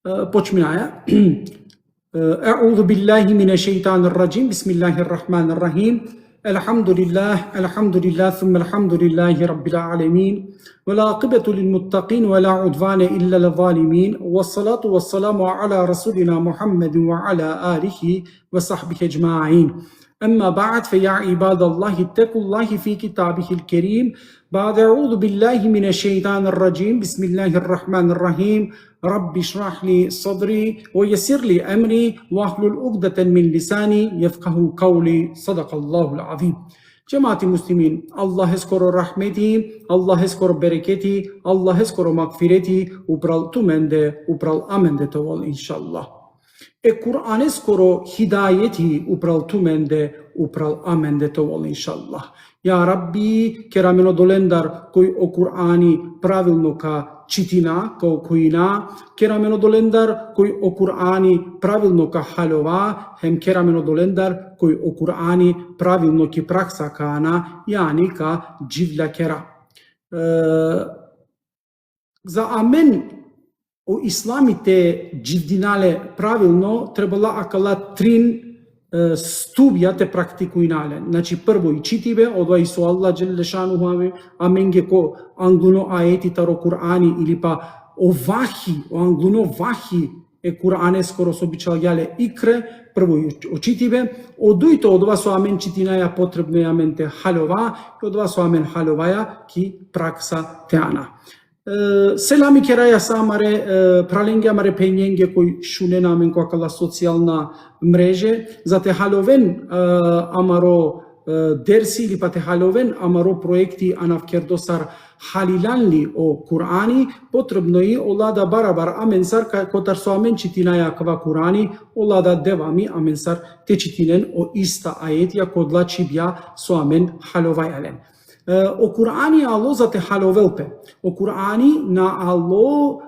Počminaja. A'udhu billahi mineşşeytanirracim. Bismillahirrahmanirrahim. Elhamdülillah, thumma elhamdülillahi rabbil alemin. Ve la akıbetu lil muttaqin ve la udvane illa lil zalimin. Ve salatu ve selamu ala Resulina Muhammedin ve ala alihi ve sahbihi ecma'in. Amma ba'd fe ya ibadallahi ittaqullahi fi kitabihil kerim. Ba'd a'udhu billahi mineşşeytanirracim. Bismillahirrahmanirrahim. Rabbi şrahli sadri ve yessirli emri ve ahlul ugdeten min lisani yefkahu kavli. Sadakallahul azim. Cemaati muslimin, Allah eskoro rahmeti, Allah eskoro bereketi, Allah eskoro magfireti, upral tumende, upral amende toval inşallah. Kur'an eskoro hidayeti, upral tumende, upral amende toval inşallah. Ja Rabbi, kerameno dolendar koji o Kur'ani pravilno ka čitina, kao kojina, kerameno dolendar koji o Kur'ani pravilno ka halova, hem kerameno dolendar koji o Kur'ani pravilno ki praksa kana, yani ka dživlja kera. Za amen o islami te dživdinale pravilno trebala akala trin stubja te praktikuinale. Znači prvo i čitibe, odva i su Allah dželešanu amenge ko angluno ajeti taro Kur'ani ili pa o vahi, o angluno vahi e Kur'ane skoro sobičal jale ikre, prvo i očitibe, odujto odva su amen čitinaja potrebno je amen te halova, i odva su amen halovaja ki praksa teana. Selami keraja samare pralenge amare penjenge koji šune namen ko akala socijalna mreže, za te haloven amaro dersi ili pa te haloven amaro projekti anavkerdosar halilanli o Kur'ani, potrebno je olada barabar amensar kotar su amen čitinaja kva Kur'ani, olada devami amensar te čitinen o ista ajetija kodla čibja su amen halovajalen. O Kur'ani alo za te halovelpe. O Kur'ani na alo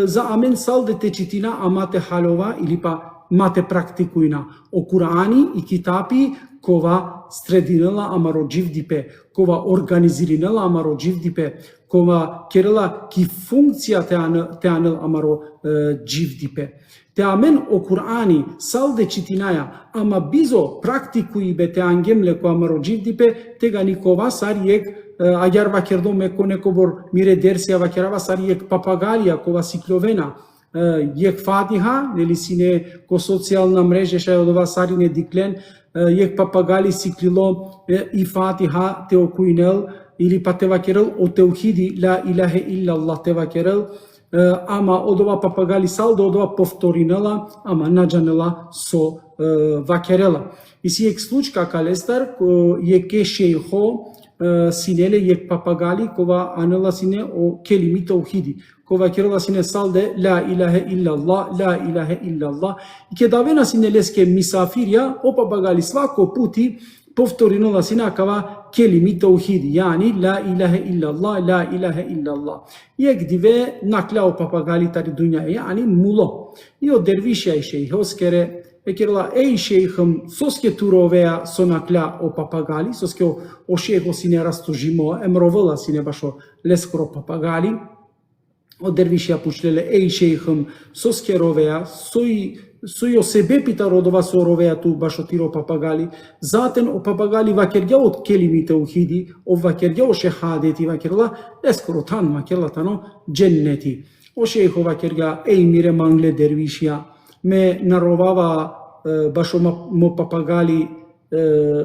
za amen salde te čitina amate halova ili pa mate praktikuina. O Kur'ani i kitapi kova stredinela amaro dživdipe, kova organizirinela amaro dživdipe, kova kerela ki funkcija te anel amaro dživdipe. Te amen o Kur'ani salde čitinaja, ama bizo praktikuji be te angemle ko amaro dživdipe, tega nikova sarijek, agar vakerdo me ko nekobor mire dersija vakerava sarijek papagalija kova siklovena, jek fatiha, neli sine ko socijalna mreže šaj odova sarine diklen, jek papagali siklilo i fatiha te okuinel, ili pa te vakerel o teuhidi la ilahe illa Allah te vakerel, ama odova papagali saldo odova povtorinela, ama nađanela so vakerela. I si jek slučka kalestar, je ke šejho, sinele jek papagali kova anela sine o kelimi teuhidi. Kova kerela sine salde la ilahe illallah, la ilahe illallah. I ke davena sine leske misafirja, o papagali svako puti povtorinela sine kava kelimi teuhidi, yani la ilahe illallah, la ilahe illallah. Jek dive nakla o papagali tari dunja, yani mulo. I o dervišja i šejhoskere, kerela ej šejhom soske turovea sonakla o papagali, soske o šejho sine rastožimo, emrovela sine bašo leskoro papagali, o dervišja pučlele ej šejhom soske rovea, soi o sebe pita rodova so rovea tu bašo tiro papagali, zaten o papagali vakerja od kelimi teuhidi, o vakerja o šehadeti vakerla, leskoro tan vakerla tano dženneti. O šejho vakerja ej mire mangle dervišja, me narovava bašo mo papagali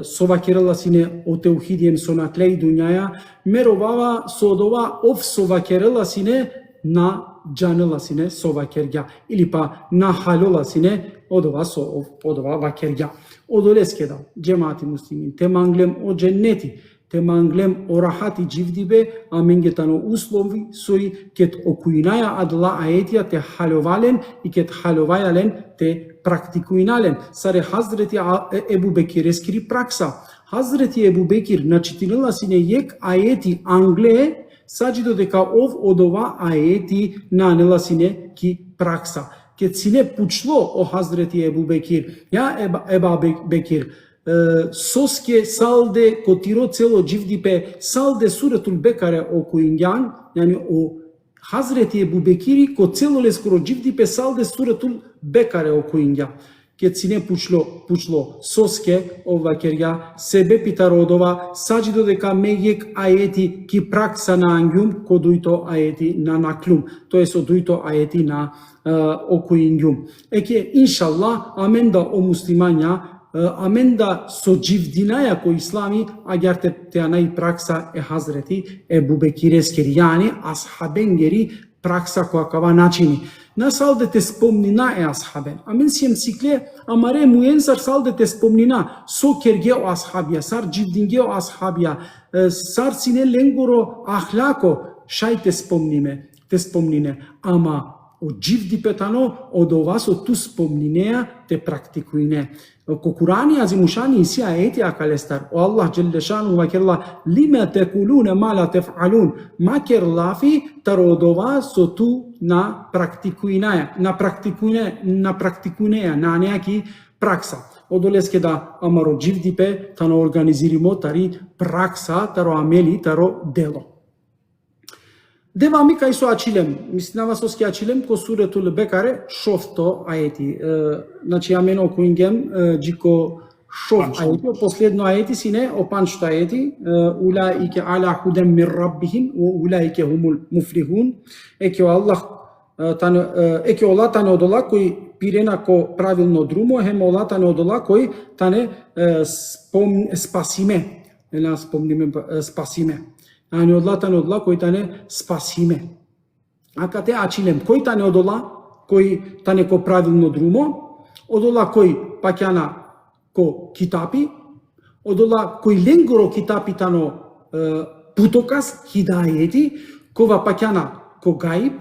sova kerela sine o teuhidijem sona klej dunjaja, me rovava sodova ov sova kerela sine na džanela sine sova kerja, ili pa na halola sine odova vakerja. Odoleskeda, džemati muslimin, te manglem o dženneti, te manglem o rahati dživdibe, a mengetano uslovi soji ket okuinaja adla ajetija te halovalen i ket halovajalen te praktikuinalen. Sare Hazreti Ebu Bekir eskiri praksa. Hazreti Ebu Bekir načitinila sine jek ajeti angle, sađido deka ov odova ajeti nanela sine ki praksa. Ket sine pučlo o Hazreti Ebu Bekir, ja Eba Bekir, soske salde kotiro celo dživdipe salde suratul Bekare o kuinjan, yani o Hazreti Ebu Bekiri ko celole skoro gjivdi pe salde suratul Bekare okuinja. Ket sine puçlo soske ova kerja sebe pitarodova sađi dodeka mejek ajeti ki praksa na angjum ko dujto ajeti na naklum. To jest o dujto ajeti na okuinjum. Eke inshallah amenda o muslimanja amenda so gjivdinaja ko islami agar te anaj praksa e Hazreti Ebu Bekireskeri yani ashabengeri praksa ko akava načini. Na salde te spomnina e ashaben. Amen siem cikle amare muensar salde te spomnina so kerge o ashabia, sar gjivdinge o ashabia, sar sine lengoro ahlako šaj te spomnine. Ama o gjivdi petano od ovaso tu spomninea te praktikuine. Ko Kurani azimushani isi ajeti akalestar. O Allah jelle shanu wa kerla lima tekulune ma la tef'alun. Ma kerlafi tarodova so tu na praktikuinea, na neki praksa. Odoleske da amaro gjivdipe tano organizirimo tari praksa, taro ameli, taro delo. Devami kaj so achilem, misnava soski achilem ko suratul Bekare šofto ajeti. Znači ameno kuingem jiko šof ajeti, posledno ajeti sine o pančto ajeti. Ulaike ala hudem min rabbihim, ulaike humul muflihun. Eke Allah tane odola koji pirena ko pravilno drumo, hem Allah tane odola koji tane spasime. Spasime. Ani odla koji tane spasime. A kate achilem koji tane odola koji tane ko pravilno drumo, odola koji pakjana ko kitapi, odola koji lengoro kitapi tano putokas hidayeti, kova pakjana ko gaib,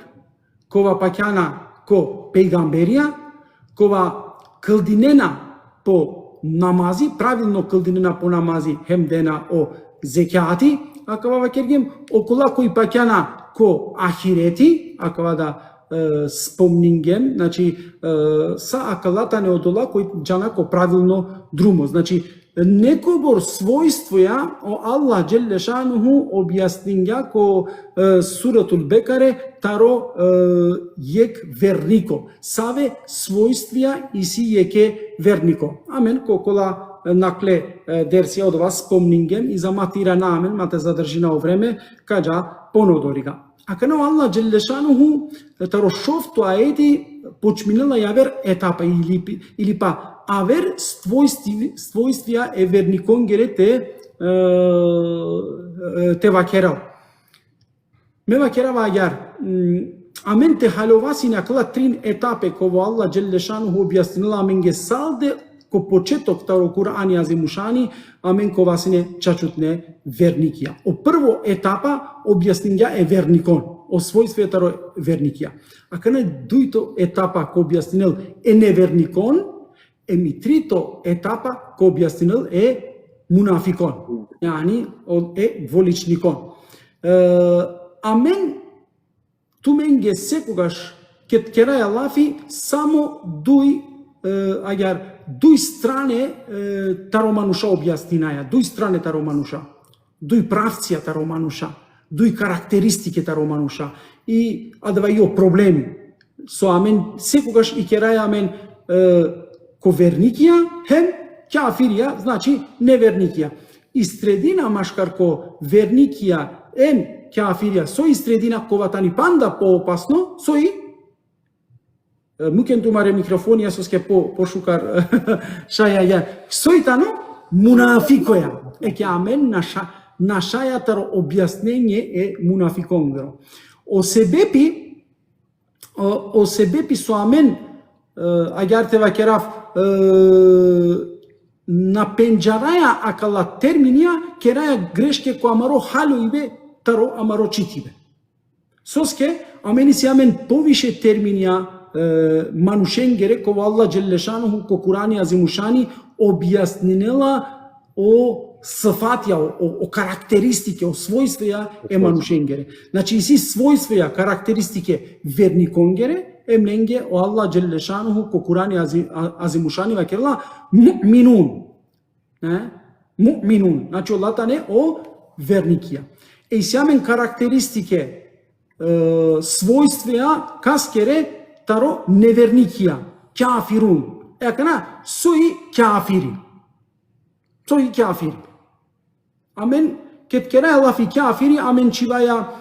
kova pakjana ko pejgamberija, kova këldinena po namazi, pravilno këldinena po namazi, hem dena o zekati, akava kergem okula koji pakjana ko ahireti, akava da spomningem, znači sa akalata ne odola koji džana ko pravilno drumo. Znači nekobor svojstvoja o Allah dželle šanuhu objasninja ko suratul Bekare taro jek verniko. Save svojstvija isi jeke verniko. Amen, kokola nakle dersija od vas spomningem i zamatira na amen, mate zadrži na vreme, kađa ponodoriga. A kana Allah dželle šanuhu taro šoftu ajeti počminila javer etapa ili pa aver svojstvija e vernikongere te vakeral. Me vakerava agar amen te halovasi nakla trin etape kovo Allah dželle šanuhu objasnila amenge salde ko početok taro Kur'ani azimushani, amen ko vasine čačutne vernikija. O prvo etapa objasninja e vernikon, o svojstve taro vernikija. A kane dujto etapa ko objasnil e nevernikon, e mi trito etapa ko objasnil e munafikon, yani e dvoličnikon. Amen tu menge sekogaš ket keraja lafi samo duj strane taromanuša objasninaja, duj strane taromanuša, duj pravcija taromanuša, duj karakteristike taromanuša i advajo problemi. So amen, sekogaš i keraja amen ko vernikija, hem kafirija, znači nevernikija. I sredina maškar ko vernikija, em kafirija, so i sredina kovatani panda po opasno, so i Muken tumare mikrofoni asoske pošukar šaja. Soitano munafikoja. Eke amen našaja taro objasnenje e munafikongro. O sebepi so amen agar te vakeraf na penjaraja akala terminija keraja greške ko amaro haloive taro amaro čitibe. Soske ameni si amen poviše terminija manušengere ko Allah dželle šanuhu ko Kurani azimushani objasnila o sfatja, o karakteristike, o svojstva e manušengere. Znači isi svojstva, karakteristike vernikongere emlenge o Allah dželle šanuhu ko Kurani azimushani vakerla mu'minun. Mu'minun. Znači Allah tane o vernikija. E isi amen karakteristike својствија каскере таро неверникија, кафирун. Екана сои кафири. Сои кафири. Амен ket kera Allahi kafiri, amen çivaya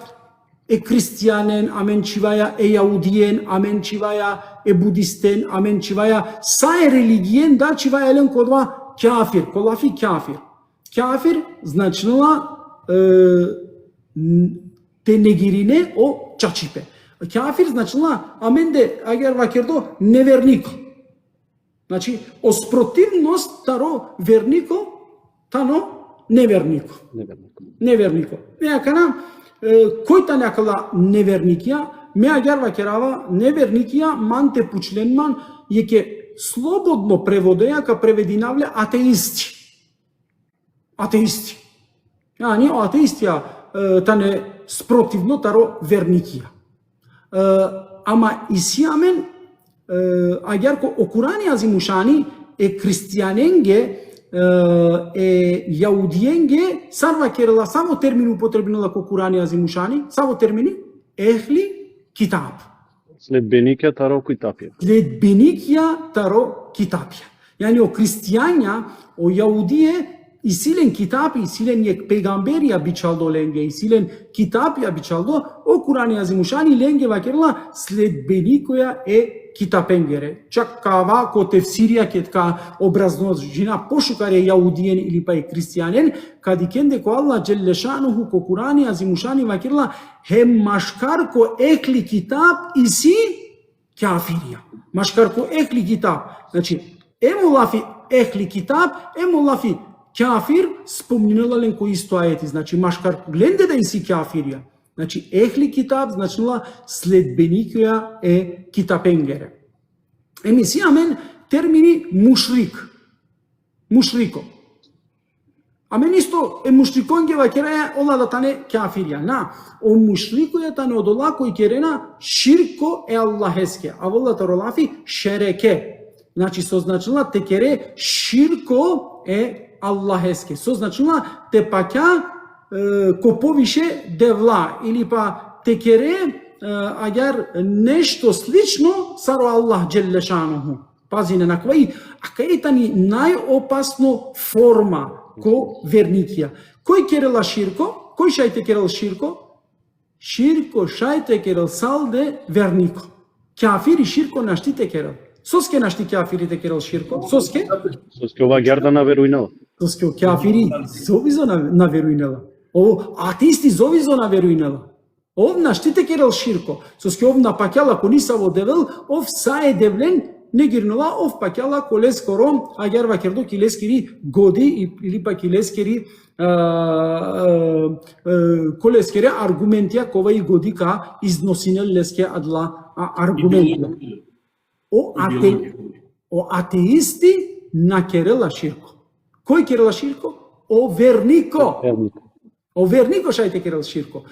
Hristiyanen, amen çivaya Yahudiyen, amen çivaya Budisten, amen çivaya saje religijen da çivaya elen kodva kafir, kolafi kafir. Kafir značila te negirine o čačipe. Kafir značila amen de ager vakerdo nevernik. Znači, osprotivnost taro verniko, tano nevernico. Nevernico. Nekana којта некала неверникија, меа герва керава неверникија манте пучленман јеке слободно преводеја ка превединавле атеисти. Атеисти. Ани атеистија тане спротивно таро верникија. Ама исјамен агерко окурани азимушани христијаненге јаудиенге сарва керела само термин употребнила ко Курани азимушани, само термини ехли китаб. Следбеникја таро китапија. Следбеникја таро китапија. Јани о христијања, о јаудие и силен китапи, и силен јек пегамберија бичалдо ленге, и силен китапија бичалдо, о Курани азимушани ленге вакерла следбеникоја китапенгере. Чак кава ко тефсирија кетка образложина пошукаре јаудиен или па христијанен, кади кенде ко Аллах джеллешануху ко Курани азимушани вакерла хем машкар ко екли китап и си кафирија. Машкар ко екли китап. Значи, емолафи екли китап, емолафи кафир спомнила len кој исто ајети. Значи, машкар ленде да и си кафирија. Значи, ехли китаб значила следбеникија китапенгере. Емисијамен термини мушрик. Мушрико. Амен исто мушриконге вакереја ола да тане кафирија. На, о мушрикоја тане одола кој керена ширко Аллахеске. А вола таролафи шереке. Значи, созначила те кере ширко Аллахеске. Созначила те паќа ко повише девла или па текере агар нешто слично саро Аллах джеллешануху. Пазине на кваи, а кај тани најопасно форма ко верникија. Кој керела ширко? Кој шајте керел ширко? Ширко шајте керел салде вернико. Кафири ширко наштите керел. Соске нашти кафирите керел ширко? Соске? Соске ова герда на верујнела. Соске кафири зовизо на верујнела. О, атеисти зовизо на верујнела. Ов наштите керел ширко. Соске ов напакјала ко нисаво девел, ов сае девлен негирнова, ов пакјала ко лескоро, агер вакердо ки лескери годи или па ки лескери ко лескери аргументија кова и годи ка износинел леске адла аргументија. O ateisti na kerela širko. Кој керела ширко? O vernico. O vernico шајте керел ширко.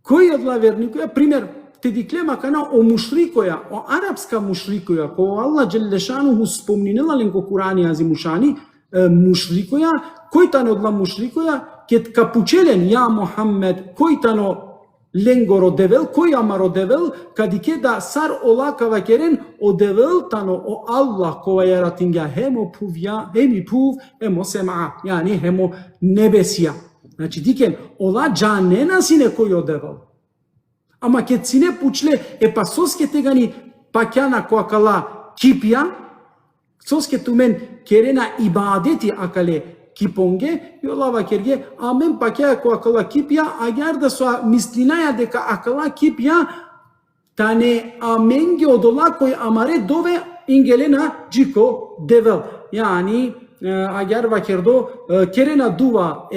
Кој одла верникоја? Пример, те диклема кана о мушрикоја, о арапска мушрикоја, кој Аллах джеллешануху спомнинела ленко Курани азимушани, мушрикоја, кој тано одла мушрикоја, кет капучелен ја Мухаммед, кој тано ленго родевел, кој ама родевел, кади ке да сар олакава керен одевел тано о Аллах кова ја ратинга хемо пувја, хеми пув, емо сема, јани хемо небесија. Значи дикен, ола джанена сине кој одевел. Ама ке сине пучле, па соске тегани пакјана која кала кипија, соске тумен керена ибадети акале кипонге, и олава керге, амен пакја која кала кипија, агар да со мислинаја дека акала кипија, тане аменге одола кој амаре дове ингелена джико девел. Јани, агар вакердо керена дува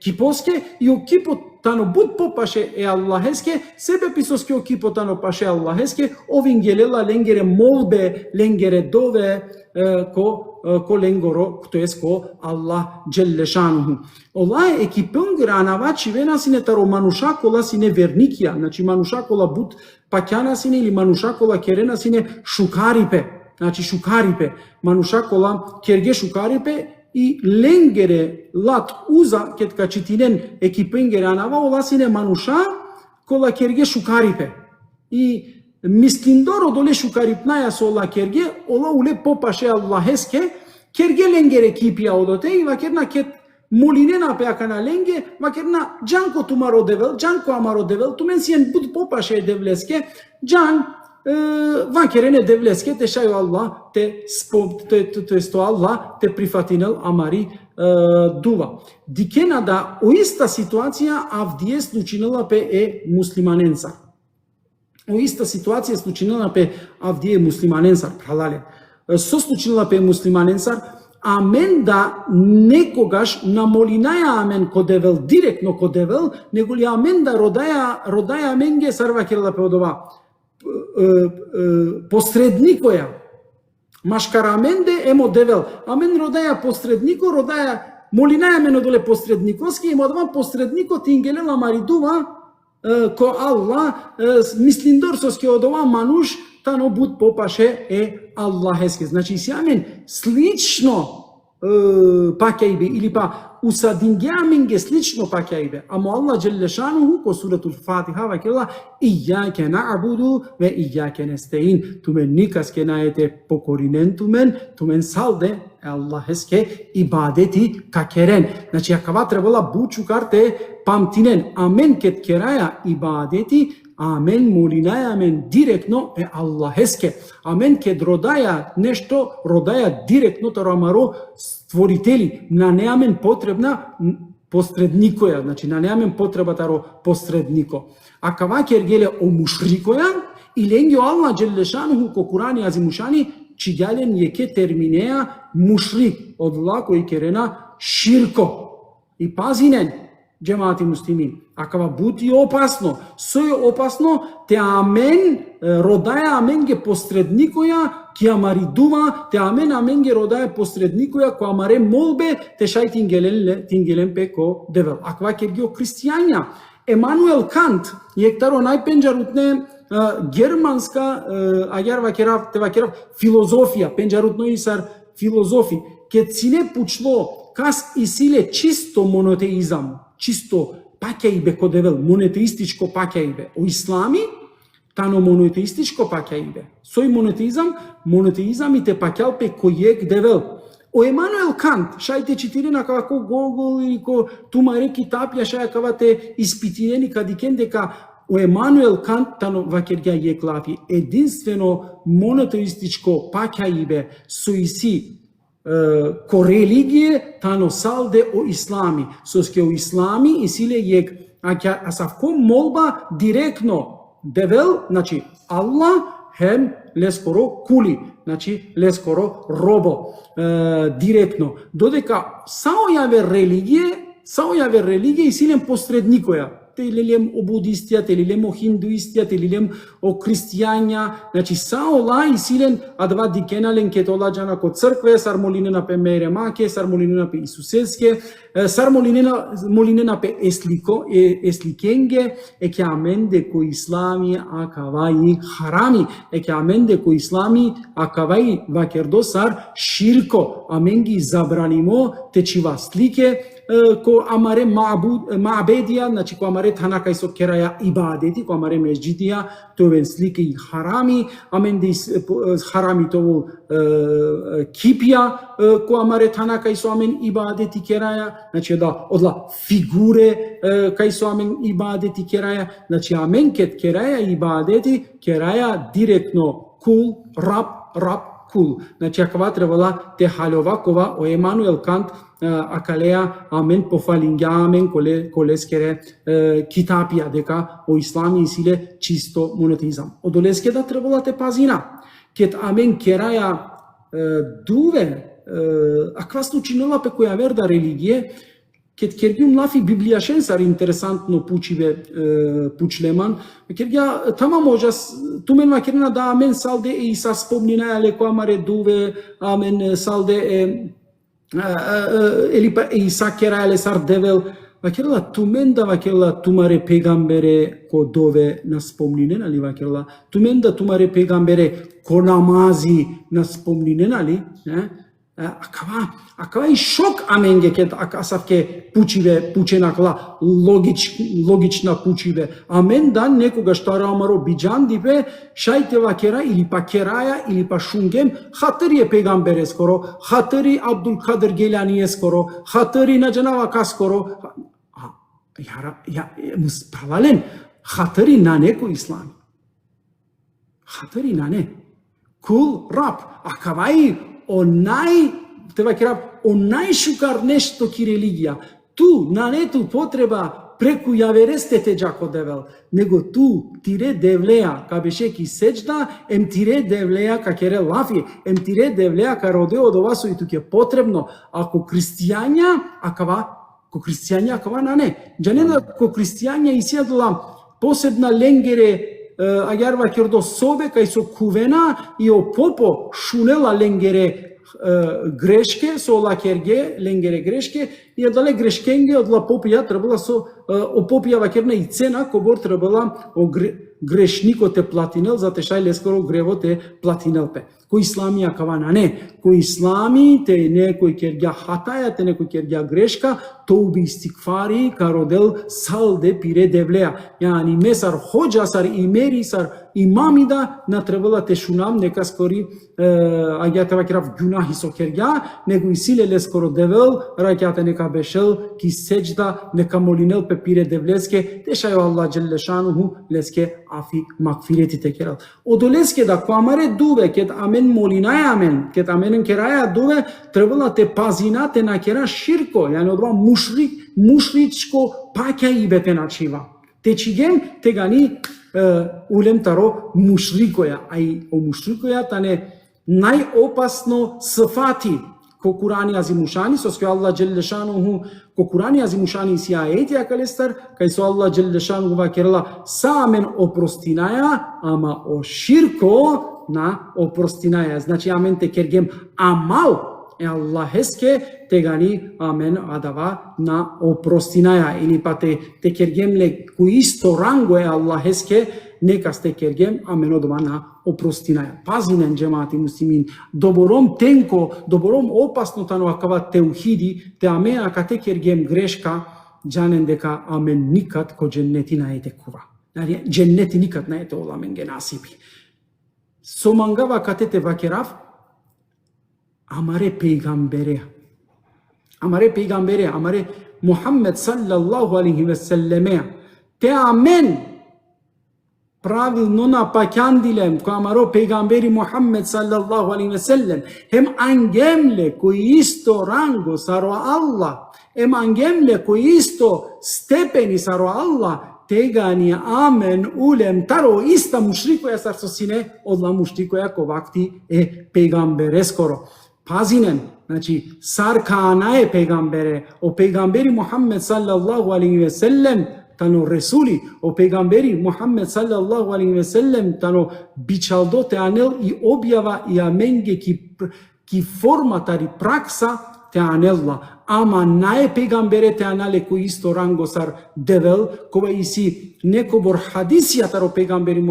кипоске, и о кипот тано буд попаше Аллахеске, себе писоске о кипот тано паше Аллахеске, овингелела ленгере молбе, ленгере дове, ко ленгоро, то е ко Аллах джеллешануху. Ола екипонгера навачи вена сине таро манушакола сине верникија, значи манушакола буд пакјана сине или манушакола керена сине шукарипе, значи шукарипе, манушакола керге шукарипе и ленгере лат уза кет качитинен екипонгера нава ола сине мануша, кола керге шукарипе. И мислиндоро доле шукарипнаја со ола керге, ола уле попаше Аллахеске, керге ленгере кипија одоте и вакерна кет молинена пеакана ленге, вакерна джанко тумаро девел, джанко амаро девел, тумен сиен буд попаше девлеске, джан вакерене девлеске, те шају Аллах, те сто Аллах, те прифатинел амари дува. Дикена да о иста ситуација Авдие случинала пе е муслиманенцар. О иста ситуација случинала пе Авдие муслиманенцар, пралале. Со случинала пе муслиманенцар, амен да некогаш намолинаја амен ко девел, директно ко девел, него ли амен да родаја аменге сарвакерла пе одова посредникоја. Машкараменде емо девел. Амен родаја посреднико, родаја молинаја амен одоле посредникоски, емо одова посреднико тингелела маридува ко Аллах, мислиндор соске одова мануш, тано буд попаше е Аллахеске. Значи си амен слично пакајбе или па усадинге аменге слично пакајбе. Амо Аллах джелле шануху ко суратул Фатиха вакела ијаке на'буду ве ијаке нестеин. Тумен никаске наете покоринен тумен салде Аллахеске ибадети какерен. Значи акава требала бучукарте памтинен. Амен кет кераја ибадети, амен молинаја амен директно е Аллахеске. Амен кед родаја нешто, родаја директно тарамаро створители. На неамен потребна посредникоја, значи на неамен потреба таро посреднико. А кава кергеле о мушрикоја, и ленгио Аллах джелешануху ко Курани азимушани, чигален јеке терминеја мушрик, од лако и керена ширко. И пазинен, джемати муслимин, акава бути опасно, сој опасно, те амен родаја аменге посредникоја, ки амаридува, те аменге родаја посредникоја, ко амаре молбе, те шај тингелен пеко девел. Аква кергио христијања, Емануел Кант, јектаро најпенџарутне германска, агар вакерав, те вакерав филозофија, пенџарутно и сар филозофи, ке цине пучло, кас и силе чисто монотеизам, чисто пакајбе ко девел, монотеистичко пакајбе. О ислами, тано монотеистичко пакајбе. Сој монотеизам и те пакјалпе којек девел. О Емануел Кант, шајте читирена како Гогол или ко тумаре китапја, шаја кава те испитинени кадикен дека о Емануел Кант тано вакергја јеклапи. Единствено монотеистичко пакајбе соиси ко религие, тано салде о ислами. Соске о ислами и силе јек, а савко молба директно девел, значи Аллах хем лескоро кули, значи лескоро робо, директно. Додека саојаве религија и силен посредникоја. Те лелем о будистија, те лелем о хиндуистија, те лелем о христијања, значи саола и силен адва дикенален ке толаджана ко цркве, сар молинена пе меремаке, сар молинена пе Исусеске, сар молинена пе есликенге, ке аменде ко ислами акаваи харами, ке аменде ко ислами акаваи вакердо сар ширко, аменги забранимо течива слике, ко амаре маабедија, значи ко амаре танакај со кераја ибадети, ко амаре меџидија, товен слика и харами, аменде харами тоа кипија, ко амаре танакај со амен ибадети кераја, значи да одла фигуре кај со амен ибадети кераја, значи амен кет кераја ибадети кераја директно кул раб кул. Значи акава требала те халјовакова о Емануел Кант акалеја амен пофалингја амен колескере китапија дека о ислами и силе чисто монотеизам. Одолеске да требала те пазина. Кет амен кераја дуве аква случинела пе која верда религие, кет кергјум лафи библијашен сар интересантно пучлеман, кергја тама можа тумен макерна да амен салде е и са спомнина леко амаре дуве, амен салде е или па и са керајле сар девел, вакерла тумен да вакерла тумаре пегамбере ко дове на спомнине, нали вакерла, тумен да тумаре пегамбере ко намази на спомнине, нали, Акава и шок аменге ке акасавке пучиве пученакла логична пучиве. Амен дан некогаш тарамаро биджан дипе шајте вакера или па кераја или па шунгем хатри е пегамбере скоро, хатри Абдул Кадир Гелани е скоро, хатри на Джанава ка скоро. Правален хатри на неко ислам. Хатри на не. Кул раб. Акавај onaj шукар нешто ки религија. Ту, на нету потреба преку јаверестете джако девел, него ту тире девлеја, ка беше ки сеџда, ем тире девлеја ка кере лафи, ем тире девлеја ка роде од ова со и туке потребно, ако христијања, акава на не. Джанеда ко христијања исјадла посебна ленгере агјарва кердо собе кај со кувена и о попо шунела ленгере грешке со лакерге ленгере грешке и одале грешкенге од ла попија требала со опопија вакерна и цена кобор требала о грешникот е платинел зате шајле скоро гревот е платинелпе. Кој ислами акавана не, кој ислами те некој кергја хатаја, те некој кергја грешка, то уби истикфари кародел салде пире девлеја. Јани месар хоџасар и мерисар имамида на требала те шунам нека скори агјата вакирав гюнахи со кергја, него и силеле скоро девел, раќата нека бешел, ки сеџда нека молинел пе пире девлеске, те шајо Аллах джеллешануху леске афи макфиретите керал. Одолеске да коамаре дуве кет амен молинаја амен, кет аменен кераја дуве, требала те пазина те на кера ширко, јани одва мушричко паќа и бете начива. Те чигем те гани улем таро мушрикоја, а и о мушрикоја тане најопасно сфати ко Курани азимушани, со кој Аллах джеллешануху ко Курани азимушани си ајети акалестар, кај со Аллах джеллешануху вакерла самен опростинаја, ама о ширко на опростинаја. Значи амен те кергем амал е Аллахеске те гани амен адава на опростинаја или па те кергемле кој исто ранго е Аллахеске нека сте кергем амен одма на опростинаја. Пазинен джемати муслимин, добором тенко, добором опасно тано акава теухиди, те амен ака те кергем грешка, джанен дека амен никад ко дженнети наете кува. Дженнети никад наете оламен ге насипи. Сомангава катете вакерав, амаре пейгамбере, амаре Мухаммед саллаллаху алейхи ве селлеме, те амен правилно напаќандилем кој амаро пейгамбери Мухаммед саллаллаху алейхи ве селлем, хем ангемле кој исто ранго саро Аллах, хем ангемле кој исто степени саро Аллах, тегани амен улем таро иста мушрикоја сар со сине одла мушрикоја ко вакти е пейгамбере скоро. Пазинен, значи сар каана е пейгамбере, о пейгамбери Мухаммед саллаллаху алейхи ве селлем тано ресули, о пейгамбери Мухаммед саллаллаху алейхи ве селлем тано бичалдо те анел и објава и аменге ки форматари пракса те анелла. Ама нај пейгамбере те анале кој исто ранго сар девел, кога и си некобор хадисијата ро пейгамбери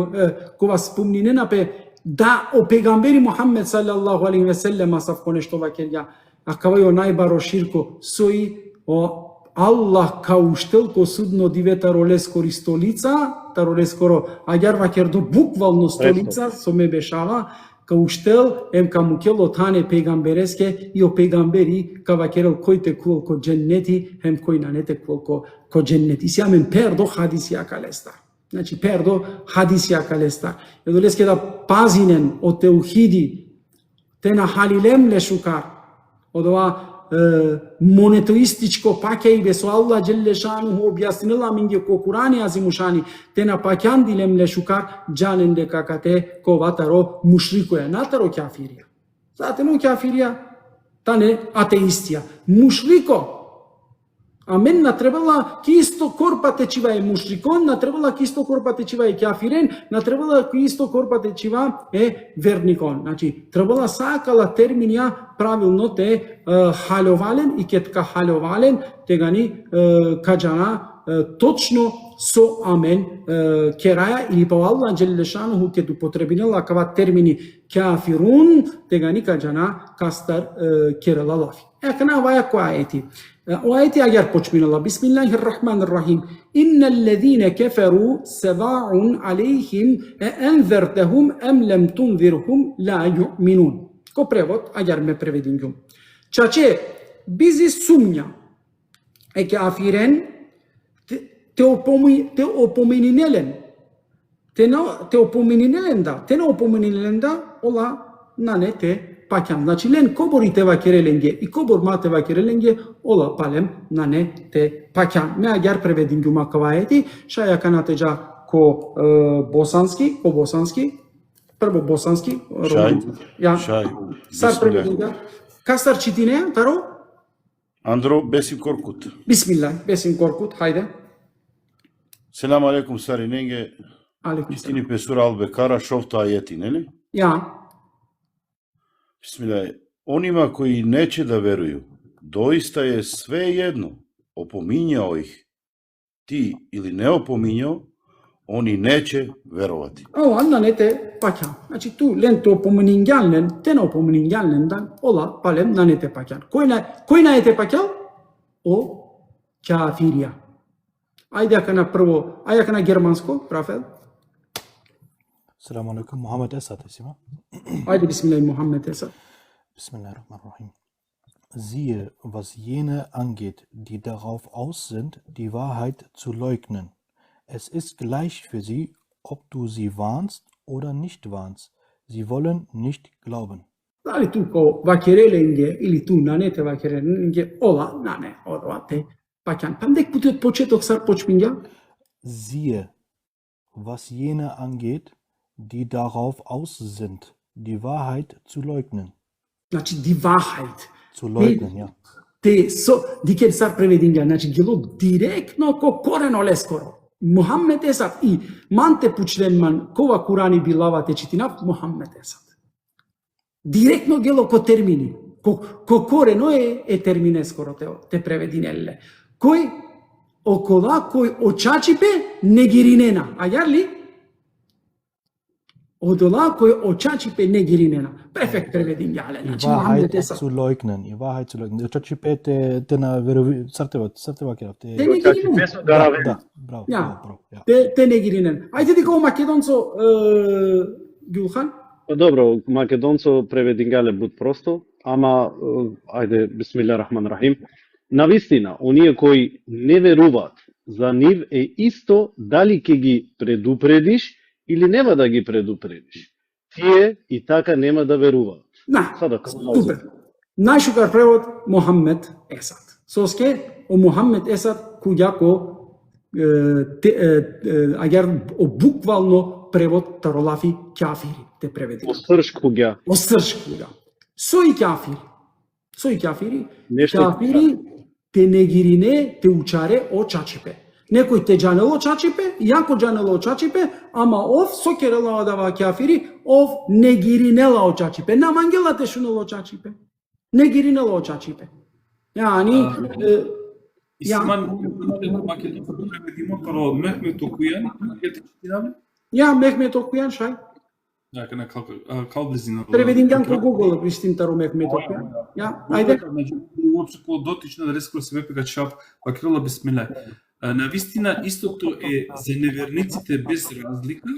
кога спомнинена пе да о пейгамбери Мухаммед саллаллаху алейхи ве селлем асав конешто вакелја, а кавај о најбаро ширко сои о Аллах кауштел ко судно дивета ролес кори столица, та ролес коро агјар вакердо буквално столица со ме бешава, кауштел ем камукело тане пейгамбереске и о пейгамбери кавакерел кој те кул ко дженнети, ем кој на нете кул ко дженнети. Си амен пердо хадисија калеста. Значи пердо хадисија калеста. Едолеске да пазинен о теухиди, те на халилем лешукар, од ова монетоистичко паќајбе со Аллах джеллешануху објаснила минге ко Курани азимушани, те на паќандилем лешукар джанен дека кате ко ватаро мушрикоја, натаро кафирија. Знаете, но кафирија, тане атеистија. Мушрико, амен на требала ки исто корпа течива е мушрикон, на требала ки исто корпа течива е кафирен, на требала ки исто корпа течива е верникон. Значи, требала сакала терминија правилно те халјовален и кетка халјовален, те гани каджана точно со амен кераја или па Аллах джеллешануху ке употребинела кава термини kafirun teganika jana kastar kerala lafi. Kana vaya ko ayeti. O ayeti agar počminala. Bismillahirrahmanirrahim. İnnellezîne keferû sevâ'un aleyhim enzertehum em lem tunzirhum la yu'minun. Ko prevod, agar me prevedinjum. Ceea bizi sumnja e kafiren te opomeninelen. Te opomeninelen da ola nane te pakjan. Znači len kobori te vakerelenge i kobor ma te vakerelenge ola palem nane te pakjan. Me agar prevedinjum akavajeti, šaja kanateđa ko bosanski, prvo bosanski. Šaj. Sar prevedinja. Kastar čitine, taro? Andro Besim Korkut. Bismillah, Besim Korkut, hajde. Selam alekum stari nenge. Alekum selam. Istini pesura al-Bekara šofta ajeti, neli? Ja. Bismillah. Onima koji neće da veruju, doista je sve jedno, opominjao ih ti ili ne opominjao, oni neće verovati. O, anna nete pakjan. Znači tu len te opomeninjalnen, te ne opomeninjalnen dan, ola palem na nete pakjan. Koji na nete pakjan? O kafirija. Ajde akana prvo, ajde akana germansko, Rafael. Selamun Aleyküm, Muhammed Esad isima. Ajde, Bismillah, Muhammed Esad. Bismillahirrahmanirrahim. Siehe, was jene angeht, die darauf aus sind, die Wahrheit zu leugnen. Es ist gleich für sie, ob du sie warnst oder nicht warnst. Sie wollen nicht glauben. Ali tu ko vakerelenge ili tu nanete vakerelenge, ola nane, ola te pakjan. Pa ndek putet početok sar počminja? Siehe, was jene angeht, die darauf aus sind, die Wahrheit zu leugnen. Znači, die Wahrheit. Zu leugnen, ja. Diker sar prevedinja, znači, gelo direktno ko koreno leskoro. Muhammed Esad i mante pučrenman kova Kurani bilava te čitinaf, Muhammed Esad. Direktno gelo ko termini, ko koreno e termine skoro te prevedinelle. Koji okola koji očačipe negirinena, a jarli? Odola koji očačipe negirinena. Perfekt prevedinjale. Die Znači, Muhammed Wahrheit Esad. zu leugnen, die Wahrheit zu leugnen. Čačipe te na verovi, sarteva kjera. Te negirinena. Da, bravo, Ja. bravo, ja. Te negirinena. Ajde di kao makedonco, Gülhan. Pa dobro, македонцо преведингале буд просто, ама ајде бисмиллахиррахманиррахим. Навистина, оние кои не веруваат, за нив е исто дали ќе ги предупредиш или нема да ги предупредиш. Тие и така нема да веруваат. Na, Сада super. Najšukar prevod Muhammed Esad. Soske o Muhammed Esad kujako agar o bukvalno prevod tarolafi kafiri te prevedi. Осршку га. O srškuga. Soji kafiri. Nešto Kafiri te negirine, te učare o čačipe. Некој те джанело чачипе, јако джанело чачипе, ама ов сокерела дава кафири, ов негиринела чачипе. На мангела те шунело чачипе. Негиринела чачипе. Јани İsman Makedonca prevedimo pro Mehmet okuyan, ја Мехмет окујан шај. dakle na kalblizina. Превединган ко Google пристим таро Мехмет окујан. Ја, ајде. Uopće ko dotična da reskoro se vepega čap, pa krila bismillah. Навистина истото е за неверниците без разлика.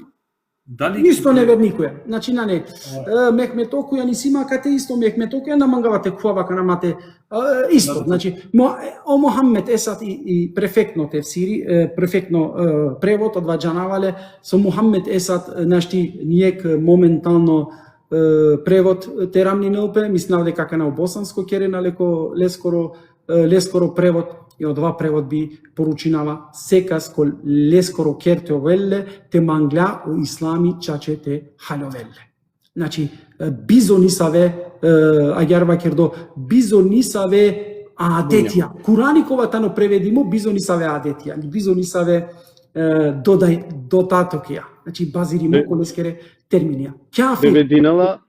Дали Исто неверникуја. Значи на не Мехмет окујан и сима кате исто Мехмет окујан на мангавате куава канамате исто. Значи о Мухаммед Есад и префектно тефсири, префектно превод од ваџанавале со Мухаммед Есад нашти ниек моментално превод терамни нелпе, мислам дека на босанско керена леко лескоро превод и од два превод би поручинава секас кол лескоро керте овелле те мангля о ислами чаче те халовелле. Значи бизонисаве агерва кердо бизонисаве адетија. Кураникова тано преведимо бизонисаве адетија, бизонисаве додатокија. Значи базиримо колескере терминија. Кафир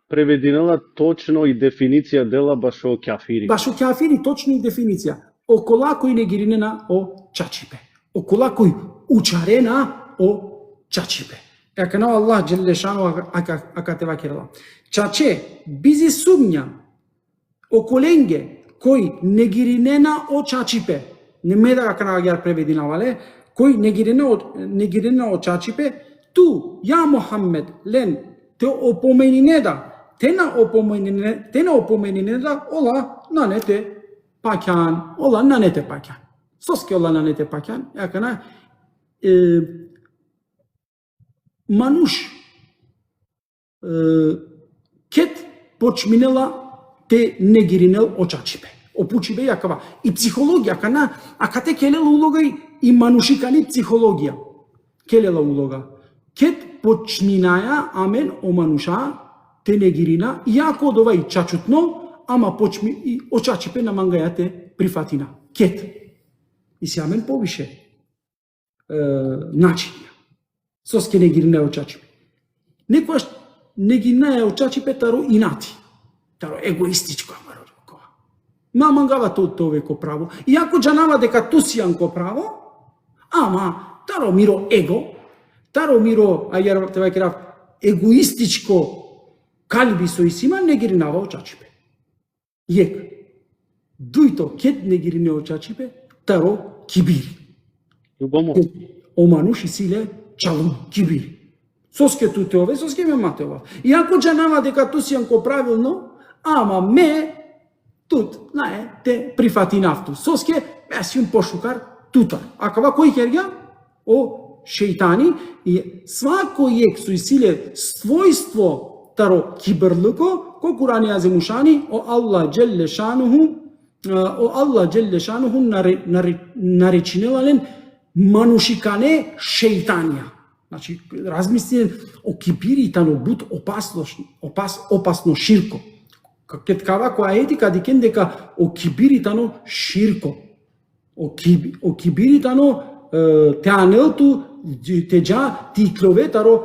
превединала точно и дефиниција дела баш о кафири. Баш о кафири точно и дефиниција. Окола кој негиринена о чачипе. Окола кој учарена о чачипе. Ekana Allah Celle Şanu akate vakirala. Çaçe bizi sumnja o kolenge koji ne girinena o čačipe. Ne meda akana agar prevedina vale, koji ne girinena o čačipe, tu ja Muhammed len te opomenine da, te opomenine da ola nanete pakyan, ola nanete pakyan. Soske ola nanete pakyan, akana manush ket počminela te не гиринел очачипе. Опучибе јакава. И психологија, ака те келела улога и манушикани психологија. Келела улога. Кет почминаја, амен, о мануша, те не гирина, иако од овај чачутно, ама почми и очачипе на мангаја те прифатина. Кет. И се амен повише начинја. Соске не гирина очачипе. Некојаш не гирина очачипе таро инати. Таро егоистичко амаро рукова. Ма мангава то веко право. Иако джанава дека ту си анко право, ама таро миро его, таро миро, ајар те вајкерав, егоистичко калби со исима не гиринава очачипе. Јек. Дуито кет не гирине очачипе, таро кибири. Љубомо. Омануши силе чалум кибири. Соске туте ове, соске ме мате ова. Иако джанава дека ту си анко правилно, ама ме тут, те прифати нафту. Соске, ме си пошукар тута. А кава кој херга? О шејтани и свако јек со силе својство таро кибрлуко, ко Курани аземушани, о Аллах Джелле Шануху наречинелален манушикане шејтанија. Значи, размисли о кибиритано буд опасно ширко. Кет кава која етика дикен дека о кибиритано ширко. О кибиритано те анелту те джа ти кловетаро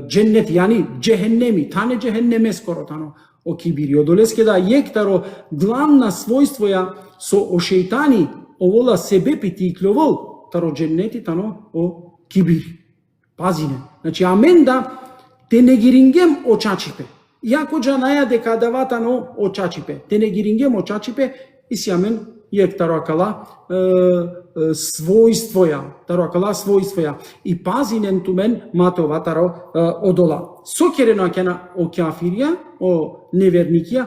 дженнет, јани джехеннеми, тане джехеннеме скоро тано о кибири. Одолеске да јектаро главна својствоја со о шејтани овола себе пити кловол таро дженнети тано о кибири. Пазине. Значи, амен да те не гирингем очачипе. Иако джанаја дека даватано очачипе. Те не гирингем очачипе и си амен јек таро акала својствоја. Таро акала својствоја. И пазинен тумен матова таро одола. Сокерено акена о кафирија, о неверникија,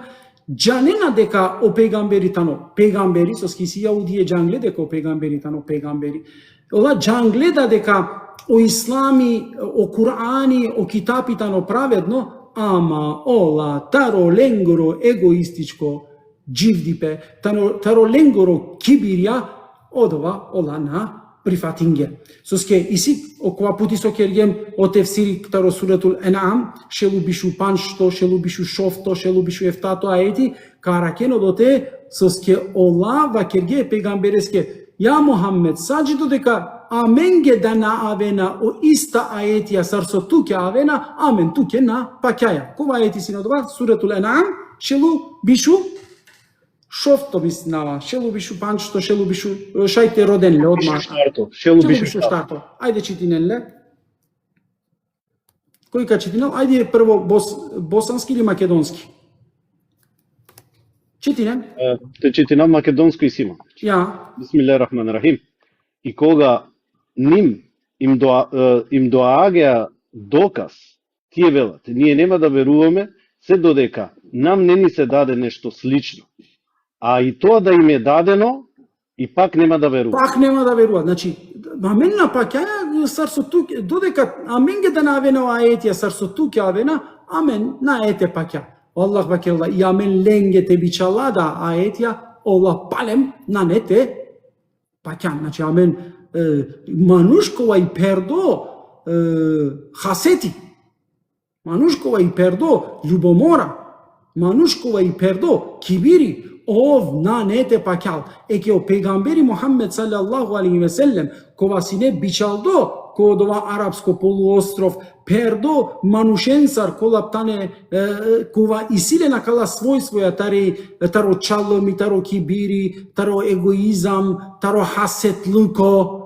джанена дека о пегамберитано, пегамбери, со ски јаудија джангле дека о пегамберитано, пегамбери. Ола джангледа дека о ислами, о Курани, о китапитано праведно, ама ола таро ленгоро егоистичко дживдипе, таро ленгоро кибирја, одова ола на прифатинге. Соске иси окова пути со кергем о тефсири таро суретул Енам, шелу бишу паншто, шелу бишу шофто, шелу бишу ефтато аети, каракено доте соске ола ва керге пегамбереске. Ја Мухаммед, саджи додека аменге да на авена о иста аетија сарсо туке авена, амен туке на пакјаја. Кова аети си надова? Суретул Енам, шелу бишу шофто биснава, шелу бишу панчто, шелу бишу шајте роденле одма. Шелу бишу штарто. Ајде читинелле. Кој ка читинел? Ајде прво босански или македонски? Читинен? Те читинам македонско и сима. Ја. Бисмиллахир-рахманир-рахим. И кога им доаѓа доказ, тие велат, ние нема да веруваме, се додека нам не ни се даде нешто слично. А и тоа да им е дадено, и пак нема да веруваат. Пак нема да веруваат. Значи, амен на пакјаја сарсо туке, додека амен ге да навена аетија сарсо туке авена, амен на ете пакја. Аллах бакелла и амен ленге те бичалада аетја, Аллах палем на нете пакјан. Значи, амен манушкова и пердо хасети. Манушкова и пердо љубомора. Манушкова и пердо кибири. Ов на нете пакјал. Еке о пегамбери Мухаммед саллаллаху алейхи ве селем, кова си не бичалдо, код ова арапско полуостров, пердо манушенсар колаптане, кова исилена кала својствоја таро чалми, таро кибири, таро егоизам, таро хасетлуко,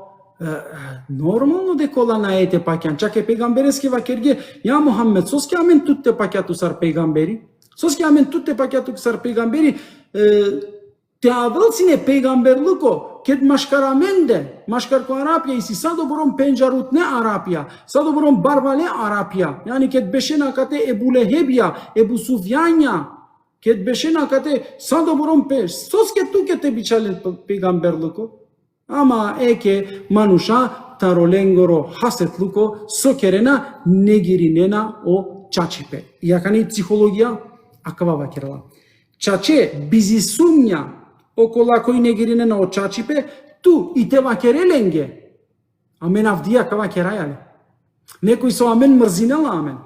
Нормално дека ола на ете паќан, чак е пегамбереске вакерге, ја Мухаммед, соске амен тутте паќату сар пегамбери, соске амен тутте паќату сар пегамбери, те авелцине пегамберлуко, кед машкараменде, машкарко Арапија, и си садо бором пенџарут не Арапија, садо бором барбале Арапија, јани кед беше накате Ебу Лехебија, Ебу Суфјања, кед беше накате садо бором соске туке те бичале пегамберлуко, ама еке мануша тароленгоро хасетлуко сокерена негиринена о чачипе. Јакани психологија акава вакерла. Чаче бизи сумња окола кој негиринена о чачипе ту и те вакереленге. Амен авдија кава керајале. Некој со амен мрзинела амен.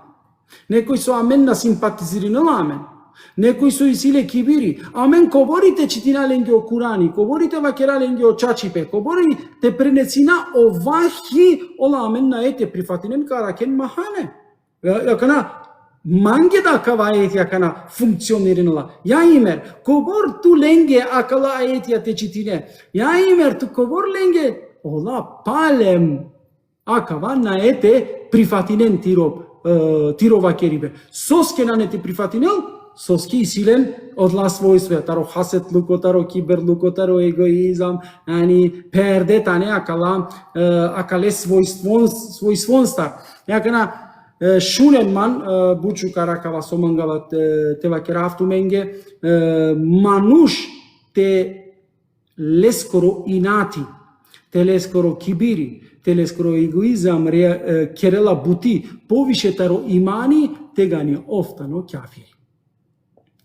Некој со амен на симпатизиринела амен. Некој со исиле кибири, амен коборите читиналенге о Курани, коборите вакераленге о чачипе, коборите пренецина о вахи, ола амен на ете прифатинен каракен махане. Јакана манге да кава аети јакана функциониринала. Ја имер, кобор ту ленге акала аетија те читине. Ја имер, ту кобор ленге, ола палем акава на ете прифатинен тиро вакерибе. Соске на нете прифатинел, соски силен одла својстве, таро хасетлуко, таро киберлуко, таро егоизам, ани перде тане акале својствонста. Јакана Шуненман бучу каракава сомангава те вакерафту менге мануш те лескоро инати, те лескоро кибири, те лескоро егоизам керела бути повише таро имани тегани офтано кафири.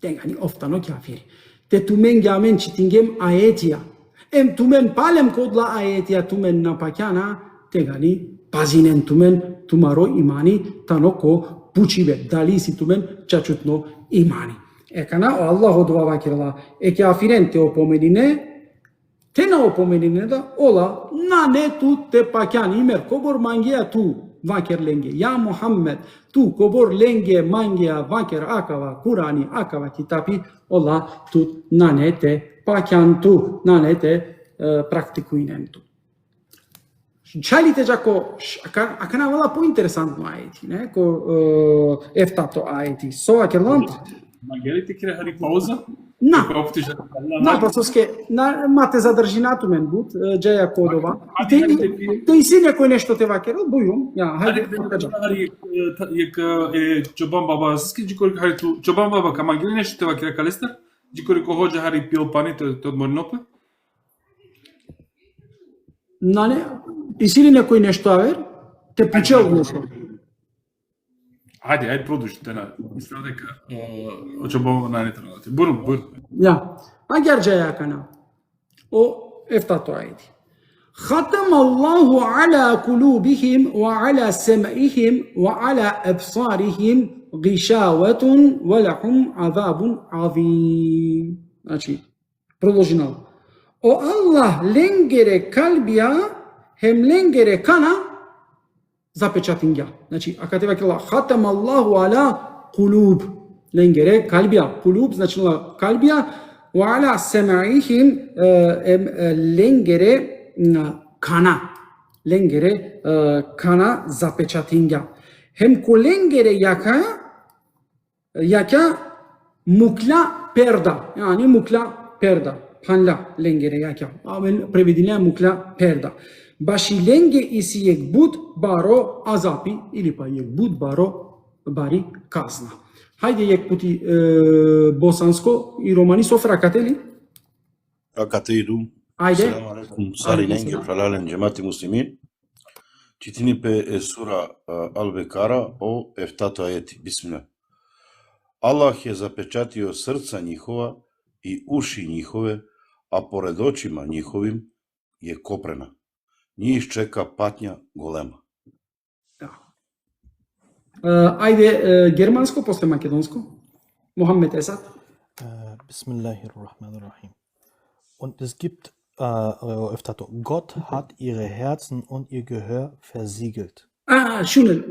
Тегани офтано кафири. Те тумен гјамен читингем аетија. Тумен палем кодла аетија тумен на паќана тегани пазинен тумен тумаро имани тано ко пучибе. Дали си тумен чачутно имани. Екана Аллах одва вакирла. Кафирен те опоменине, те на опоменине да ола на не ту те паќани имер кобор мангија ту вакер ленге. Ја Мухаммед, ту кобор ленге мангија вакер акава Курани, акава китапи, ола ту нанете паќан ту, нанете практикуинен ту. Чалите жако, акана вала поинтересантно аети, не? Ко ефтато аети. Со вакер ланд? Магелите кире хари пауза? На, прососке, мате задржинату мен буд, джеја кодова. Те и си некој нешто те вакерал, бујум. Ја, хајде, покажа. Чобан баба, ски джикори хари ту, Чобан баба, ка магели нешто те вакера калестар? Джикори ко ходжа хари пил пани, те одморнопе? Нале, и си ли некој нешто авер? Те пучел нешто. Ајде продолжи, тена. Мислам дека очобава на нетралати. Бурум. Ја, агерџа јакана. О ефтато ајди. ختم الله على قلوبهم وعلى سمعهم وعلى أبصارهم غشاوة ولهم عذاب عظيم. Значи, продолжинал. O Allah lengere kalbija, hem lengere kana запечатинја. Значи, ако те вакела хатам Аллаху ала кулуб, ленгере калбија, кулуб значи калбија, ва ала семаихим ленгере кана, ленгере кана запечатинја. Хем ко ленгере јака мукла перда, јани мукла перда, панла ленгере јака. Амен преведине мукла перда. Баши ленге иси јек буд баро азапи или па јек буд баро бари казна. Хајде јек пути босанско и романи со фракатели? Фракате иду. Ајде. Селам алейкум, сари ленге, пралален джемати муслимин. Читини пе е сура Ал-Бекара о ефтато ајети. Бисмилlah. Аллах е запечатио срца njihova и уши njihove, а поред очима njihовим е копрена. Njih čeka patnja golema. Да. Ајде германско, после македонско. Мохамед Есад. Bismillahirrahmanirrahim. Und es gibt, Gott hat ihre Herzen und ihr Gehör versiegelt. Шунел,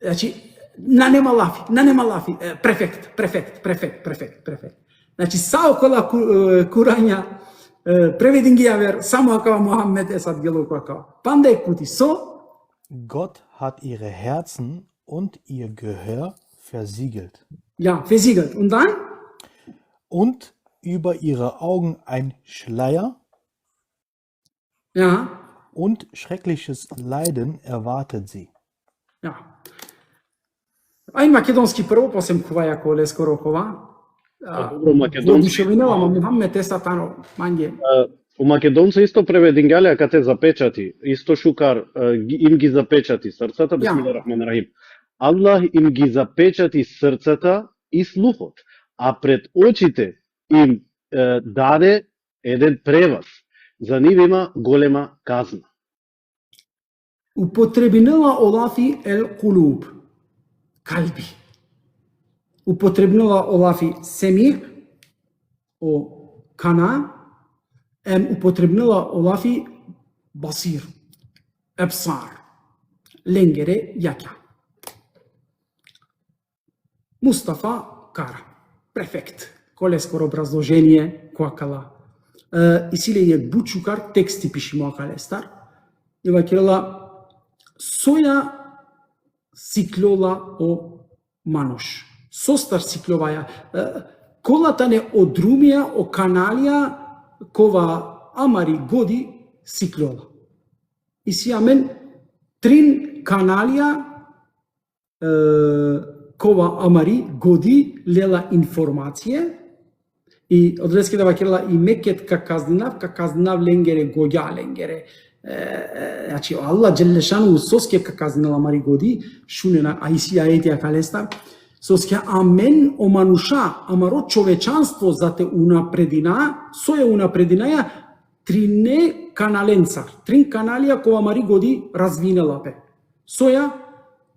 значи, нанема лафи, префект. Значи, са окола курања, Prevedi ver samo akava Muhammed esat gelo akava. Pande kuti so Gott hat ihre Herzen und ihr Gehör versiegelt ja versiegelt. Und dann und über ihre Augen ein Schleier ja und schreckliches Leiden erwartet sie. ja. Ai makedonski prvo posem kuvaja kole skoro kova. Добро, македонски. Душевинела Мухаммед esat ano manje. У македонци исто преведингале кога те запечати, исто шукар им ги запечати срцата, бисмилlah рахман рахим. Аллах им ги запечати срцата и слухот, а пред очите им даде еден преваз. За нив има голема казна. Употребинела Олафи ел кулуб, калби. Употребинела Олафи семир, о кана, употребинела Олафи басир, ебсар, ленгере јаќа. Мустафа Кара, префект, коле скоро образложение, коакала. Исиле е бучукар, тексти пиши моакале стар, и вакирала соја сиклола о манош. Состар сикловаја. Колата не одрумија о каналија кова амари годи сиклола. И си амен трин каналија кова амари годи лела информација и одлески да вакирала и мекет каказдинав ленгере гоѓа ленгере. Значи Аллах джелешану соске каказдинала мари годи шунена ајси ајетија калестар соске амен о мануша амаро човечанство за те унапредина соја унапрединаја трине каналенцар трин каналија кова мари годи развинела пе соја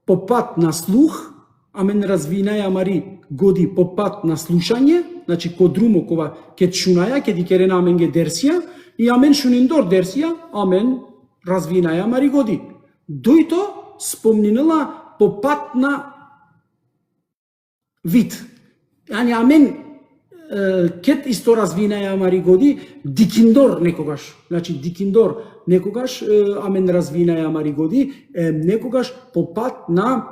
по пат на слух амен развинаја мари годи по пат на слушање, значи ко друмо кова ке чунаја, ке дикерена амен ге дерсија, и амен шуниндор дерсија, амен развинаја мари годи. Дојто спомнинела по пат на вид. Ани амен кет исто развинаја мари годи, дикиндор некогаш, значи дикиндор некогаш амен развинаја мари годи, некогаш по пат на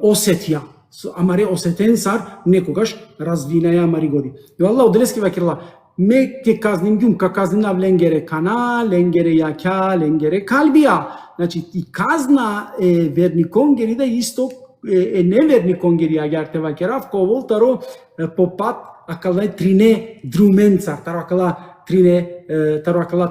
осетија. Амаре осетенсар некогаш развинаја мари годи. И Аллах оделески вакирла ме ке казним ѓум, ка казнина ленгере кана, ленгере јаќа, ленгере калбија. Значи и казна е верни конгери да исто е неверни конгери агјарте вакирав, ко волтаро по пат акала трине друменцар, таро акала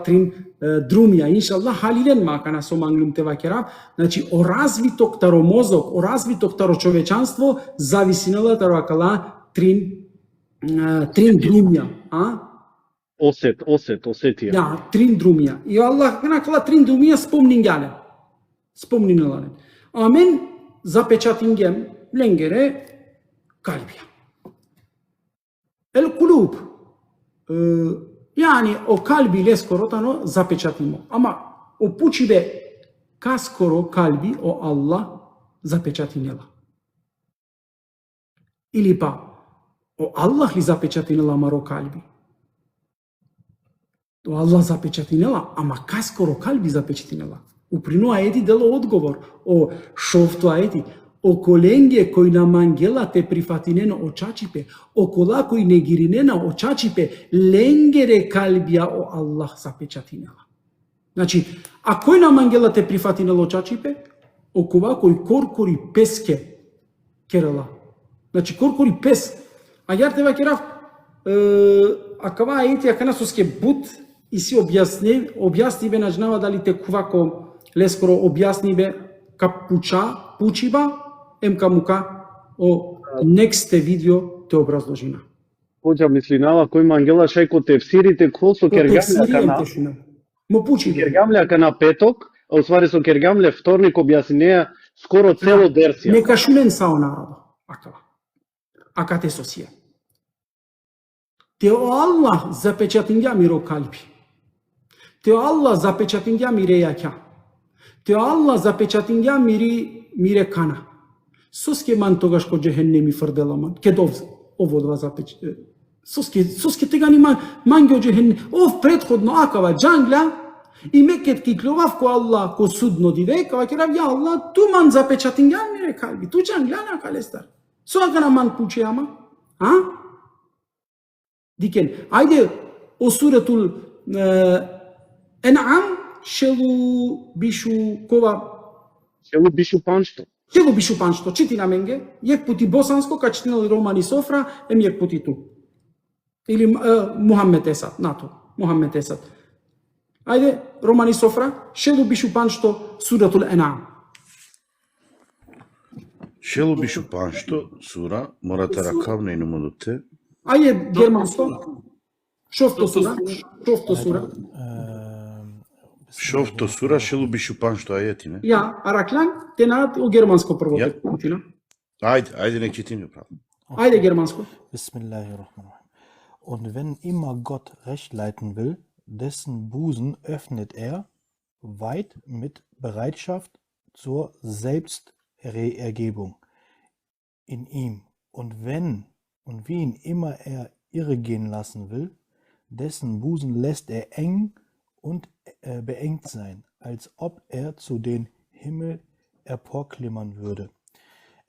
трин друмија. Иншаллах халилен макана со манглум те вакерав. Значи о развиток таро мозок, о развиток таро човечанство зависинела таро акала трин друмија, Осетија. Да, трин друмија. И Аллах накала трин друмија спомнинеле. Амен запечатингем ленгере калбија. Ел кулуб јани о калби лескоротано запечатимо. Ама о пучибе каскоро калби о Аллах запечатинела. Или па о Аллах ли запечатинела маро калби? О Аллах запечатинела, ама каскоро калби запечатинела. Уприно аети дело одговор о шофто аети. Околенге кој на мангела те прифатинено очачипе, окола кој не гиринена очачипе, ленгере калбија о Аллах запечатинела. Значи, а кој на мангела те прифатинело очачипе, окова кој коркори песке керела. Значи, коркори пес. А јарте вакерав, акава ајети акана соске бут и си објасниве најнава дали те кувако лескоро објасниве пучиба, МК мука о next видео те образложина. Хоđa мислинава кој мангела шајко тефсирите кол со кергамлја кана. Мо пучи. Кергамлја кана петок, а уствари со кергамлја вторник објаснеа скоро цело дерсија. Нека шумен сао народо. Акава. Ака те сосија. Те о Аллах запечатингја миро калби. Те о Аллах запечатингја мире јаќа. Те о Аллах запечатингја мире кана. Соске ман тогаш ко джехеннеми фрделаман, ке оводва Соске тегани манги оджехен. Ов предходно акава джангля и мекет ки клював ко Аллах ко судно диве, кава керав я Аллах, ту ман запечатинган мире калби, ту джангля на калестар. Со акана ман пуче ама? Дикен, ајде о суратул Ен'ам шелу бишу кова Шелу бишу паншто. Шелу бишу паншто, чити на менге, јек пути босанско, ка читинали Романи Софра, јек пути ту. Или Мухаммед Есад, нато, Мухаммед Есад. Ајде, Романи Софра, шелу бишу паншто, суратул Ен'ам. Шелу бишу паншто, сура, морате ракавне и номодуте. Ајде, германско, шофто сура, шофто сура. Шофто сура, шелу бишу паншто ајети, не? Ja, Araklán, te na o germansko prvo. Ja. Utila. Ajde, nek čitime pravo. Ajde germansko. Bismillahirrahmanirrahim. Und wenn immer Gott Recht leiten will, dessen Busen öffnet er weit mit Bereitschaft zur Selbstergebung in ihm. Und wenn und wen immer er irregehen lassen will, dessen Busen lässt er eng und beengt sein, als ob er zu den Himmel emporklimmern würde.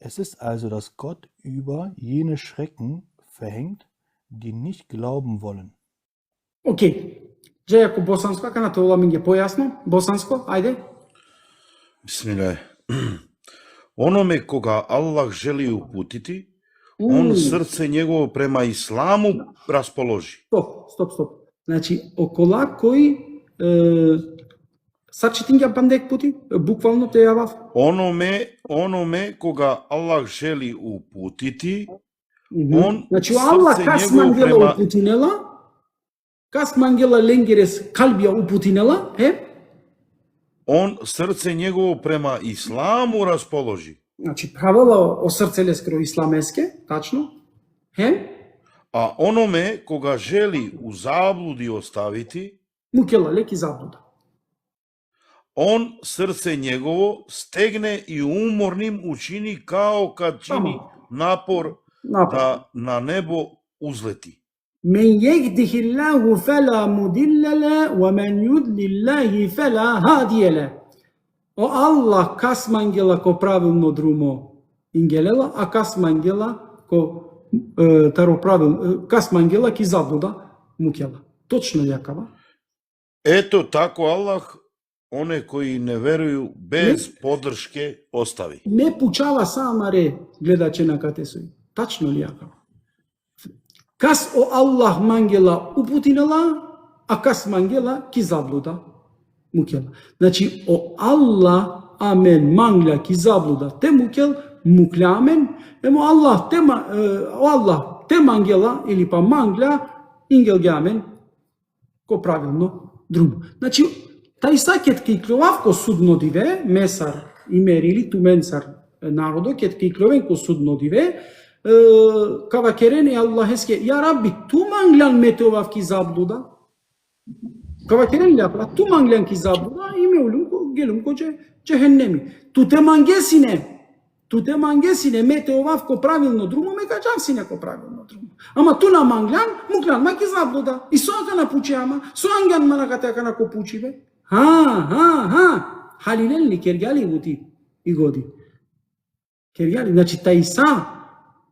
Es ist also, dass Gott über jene Schrecken verhängt, die nicht glauben wollen. Океј. Же ако босанско, ака на тоа ми ги појасно, босанско, ајде. Bismillah. Onome koga Allah želi uputiti, on srce njegovo prema islamu raspoloži. Стоп. Значи, окола кој сачитинга пандек пути, буквално те јавав. Onome koga Allah želi uputiti, on Значи, Аллах srce кас njegovo мангела prema упутинела, кас мангела ленгерес калбија упутинела, on srce njegovo prema islamu raspoloži. Значи, правила о срцеле скро исламеске, тачно, A onome koga želi u zabludi ostaviti, мукела леки заблуда. on srce njegovo stegne i umornim učini kao kad čini napor da na nebo uzleti. من يهده الله فلا مضل له ومن يضلل الله فلا هادي له. O Allah kas mangela ko pravilno drumo ingelela, a kas mangela ko таро правил, kas mangela ki zablуда mukela. Точно јакава. Eto tako Allah one koji ne veruju bez podrške ostavi. Не пучава самаре гледаче на катесој. Тачно ли јакава? Кас о Аллах мангела упутинела, а кас мангела ки заблуда мукела. Значи о Аллах амен мангла ки заблуда те мукел мукля амен, емо Аллах те о Аллах те мангела или па мангла ингел амен ко правилно друго. Значи тај сакет ки клював ко судно диве, месар и мерили ту менсар народо кет ки клювен ко судно диве, кава керене Аллах еске, ја Рабби, ту манглан метовав ки заблуда. Кава керен ляпла, ту манглан ки заблуда, име улум гелум ко джехеннеми. Ту те мангесине метовав ко правилно друмо, ме каджавсине ко правилно друмо. Ама ту на манглан, муклан ма ки заблуда. И со ака на пуче ама, со анган ма на ката на ко пучи бе. Халилен ли кергали гути и годи. Кергали, значи тај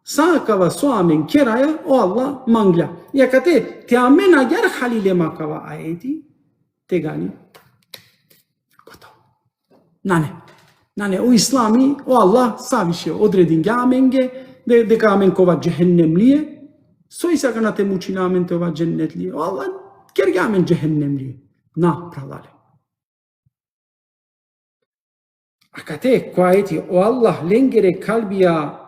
сакава со амен кераја о Аллах мангля. Јакате те амен агар халиле макава аети тегани. Готово. Нане о ислами о Аллах савише одредин га аменге дека амен кова джехеннем лие. Со и сака на те мучи на амен това дженнет лие. О Аллах керга амен джехеннем лие. На правале. Акате коаети о Аллах ленгере калбија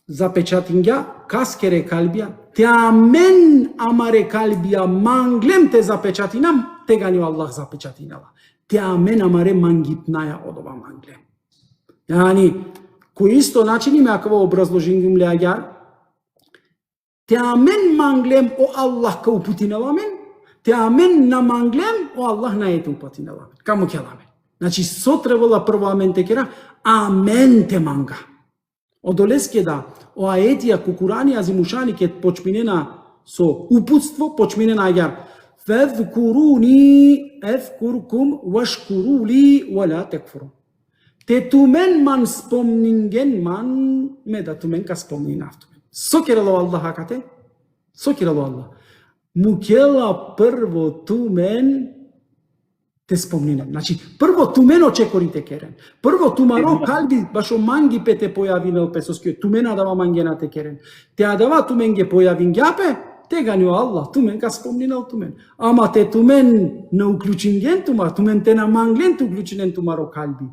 запечатинга, каскере калбија, те амен амаре калбија манглем те запечатинам, тегани Аллах запечатинала. Те амен амаре мангитнаја од ова манглем. Јани, кој исто начин има аква образложингум леагар, те амен манглем о Аллах ка упутинала мен, те амен на манглем о Аллах на ете упутинала мен. Каму келаме. Значи, со требала прво амен те кера, амен те манга. Одолеске да, о аетија ку Курани азимушани ке почпинена со упутство почмине на ајар. Фадhkuruni azkurkum washkuruli wala takfurun. Те тумен ман спомнинген ман ме да тумен ка спомнин автумен. Сокерало Аллах акате? Сокерало Аллах. Мукела прво тумен те спомнинем. Значи, прво тумен очекорите керен. Прво тумаро калби башо манги пе те појавинел песоскио. Тумена дава мангена те керен. Те адава тумен ге појавин гјапе, те ганио Аллах. Тумен ка спомнинел тумен. Ама те тумен не уклучинген тума, тумен те на манглен ту уклучинен тумаро калби.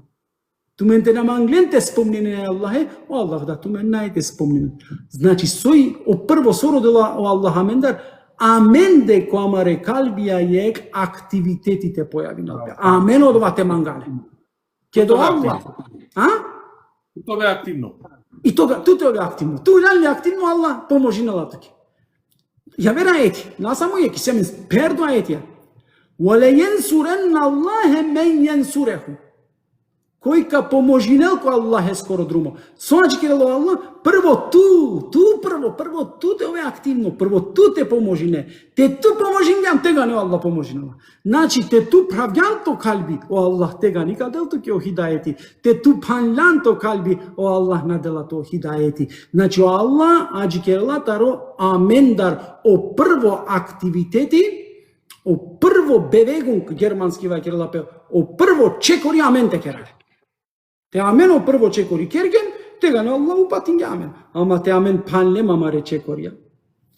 Тумен те на манглен те спомнинен Аллахе, о Аллах да тумен нај те спомнинен. Значи, сој о прво сородела о Аллах амендар, амен деко амаре калбија јек активитетите појавинал. Амен одова те мангале. Ке до Аллах. А? Тоа е активно. И тога, туто е активно. Ту реално активно Аллах поможи на латоки. Ја вера ети, на само еки, се мен пердо етија. Вале јенсурен Аллахе мен јенсуреху. Кој ка поможинел ко Аллах е скоро друмо. Соначи кирало Аллах, прво ту те ове активно, прво ту те поможине. Те ту поможингам, тега не Аллах поможинала. Значи, те ту правјанто калби, о Аллах тега никаделто ке о хидаети. Те ту панланто калби, о Аллах наделато о хидаети. Значи, о Аллах, аджи кирала таро, амендар, о прво активитети, о прво бевегунг, германски вакирала пе, о прво чекори амен те керале. Те амен о прво чекори керген, тега на Аллах упатинге амен. Ама те амен панлем амаре чекорија.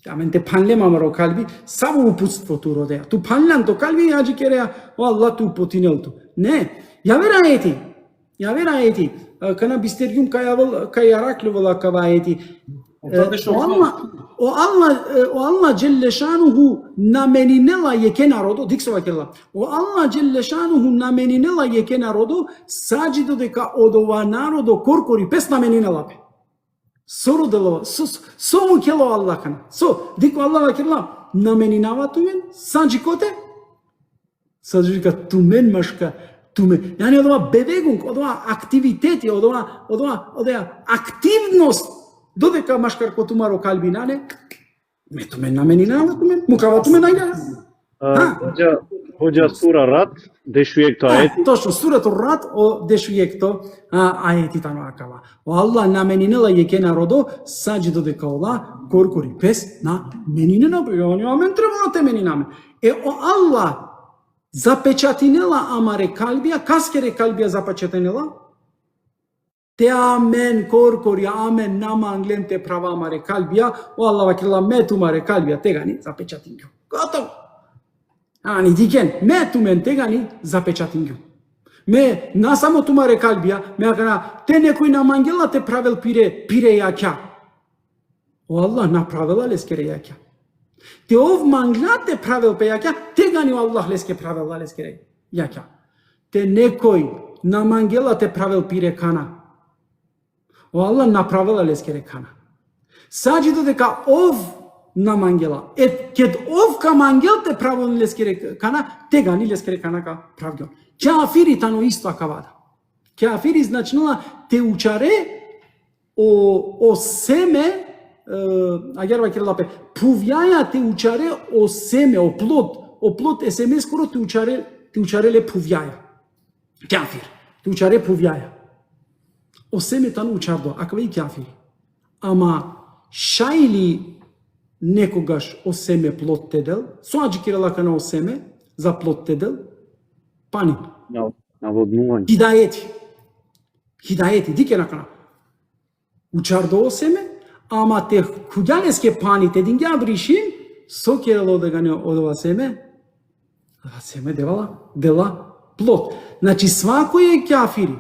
Те амен те панлем амаро калби, само упутството родеа. Ту панланто калби јаджи кереа, о Аллах ту употинелту. Не, ја вера ети. Кана бистергјум кај Араклувала кава ети. O Allah Celle Şanuhu nameninela yeke narodo, diksova kela. O Allah Celle Şanuhu nameninela yeke narodo, sađido deka odova narodo korkori pes nameninela pe. Soru delova, somu kelo Allah kana. So, diko Allah vakirla, nameninava tumen, sađi kote? Sađi ka tumen maška, tumen. Yani odova bevegung, odova aktiviteti, odova aktivnost, додека машкарко тумаро калбинане, метумен наменинава тумен, мукава тумен ајде. Хоđa сура Рад, дешујекто ајети. Точно, сурато Рад, дешујекто ајети тано акава. О Аллах наменинела јеке народо, саđи додека ола, коркори пес на менинена, амен треба на те менинаме. О Аллах запечатинела амаре калбија, каскере калбија запечатинела, те амен коркорија, амен наманглен те права маре калбија, о Аллах вакила мету маре калбија, тегани запечатингју. Готово. Ани дикен, мету мен тегани запечатингју. Ме на само ту маре калбија, ме акана, те некој намангела те правел пире јаќа. О Аллах направила лескере јаќа. Те ов мангла те правел пе јаќа, тегани о Аллах леске правела лескере јаќа. Те некој намангела те правел пире кана. O Allah направила лескере кана. Саđи додека ов намангела. Кед ов ка мангел те правил лескере кана, тега ни лескере кана ка правгел. Кафири тано исто акавада. Кафири значнала те учаре о семе, агер вакирла пе, пувјаја те учаре о семе, о плод есеме скоро те учареле пувјаја. Кафир, те учаре пувјаја. O seme tanu učardo, аква и кафири. Ама шајли некогаш о семе плод тедел, соаджи кирала кана о семе за плод тедел, пани. Наводнување. Хидајети, дике на кана. Учардо о семе, ама те хуѓалеске пани те дингја бришим, со кирало да гане одова семе, а семе дела плод. Значи свакој е кафири.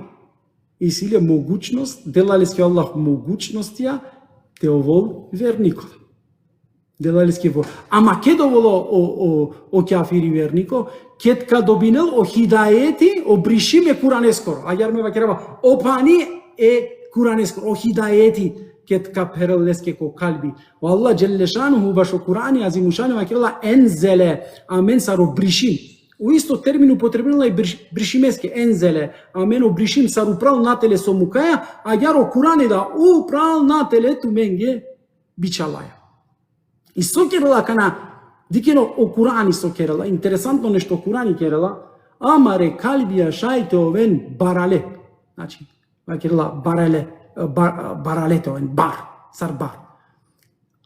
И силе могучност, делалеске Аллах могучностија, те овол верникот. Делалеске во. Ама ке доволо о кафири вернико, кет ка добинел о хидаети, о бришиме куранескоро. А јарме вакерева, о пани е куранескоро, о хидаети, кет ка перелеске ко калби. О Аллах Джеллешануху башо Курани азимушане вакерела ензеле, амен саро бришим. У исто термин употребила и бришимеске ензеле, амено бришим сар управил нателе со мукаја, а јаро Курани да управил нателе туменге бичалаја. И со керела кана дикено о Курани со керела, интересантно нешто Курани керела, амаре калбија шајте овен барале. Значи, керела барале, баралете овен бар, сар бар.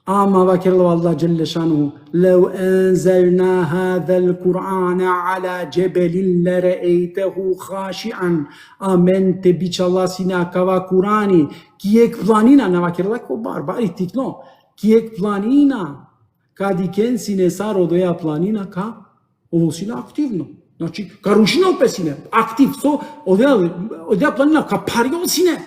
Ама вакерло Allah جل شانه لو أنزلنا هذا القرآن على جبل لرأيته خاشعا آمن تبيش الله سينا كوا قرآني كيك بلانينا نواكرلا كو بار تيكنو كيك بلانينا كادي كن سينه سارو دويا بلانينا كا овосина активно. Значи, карушино песине, актив, со, одеа планина, ка париосине.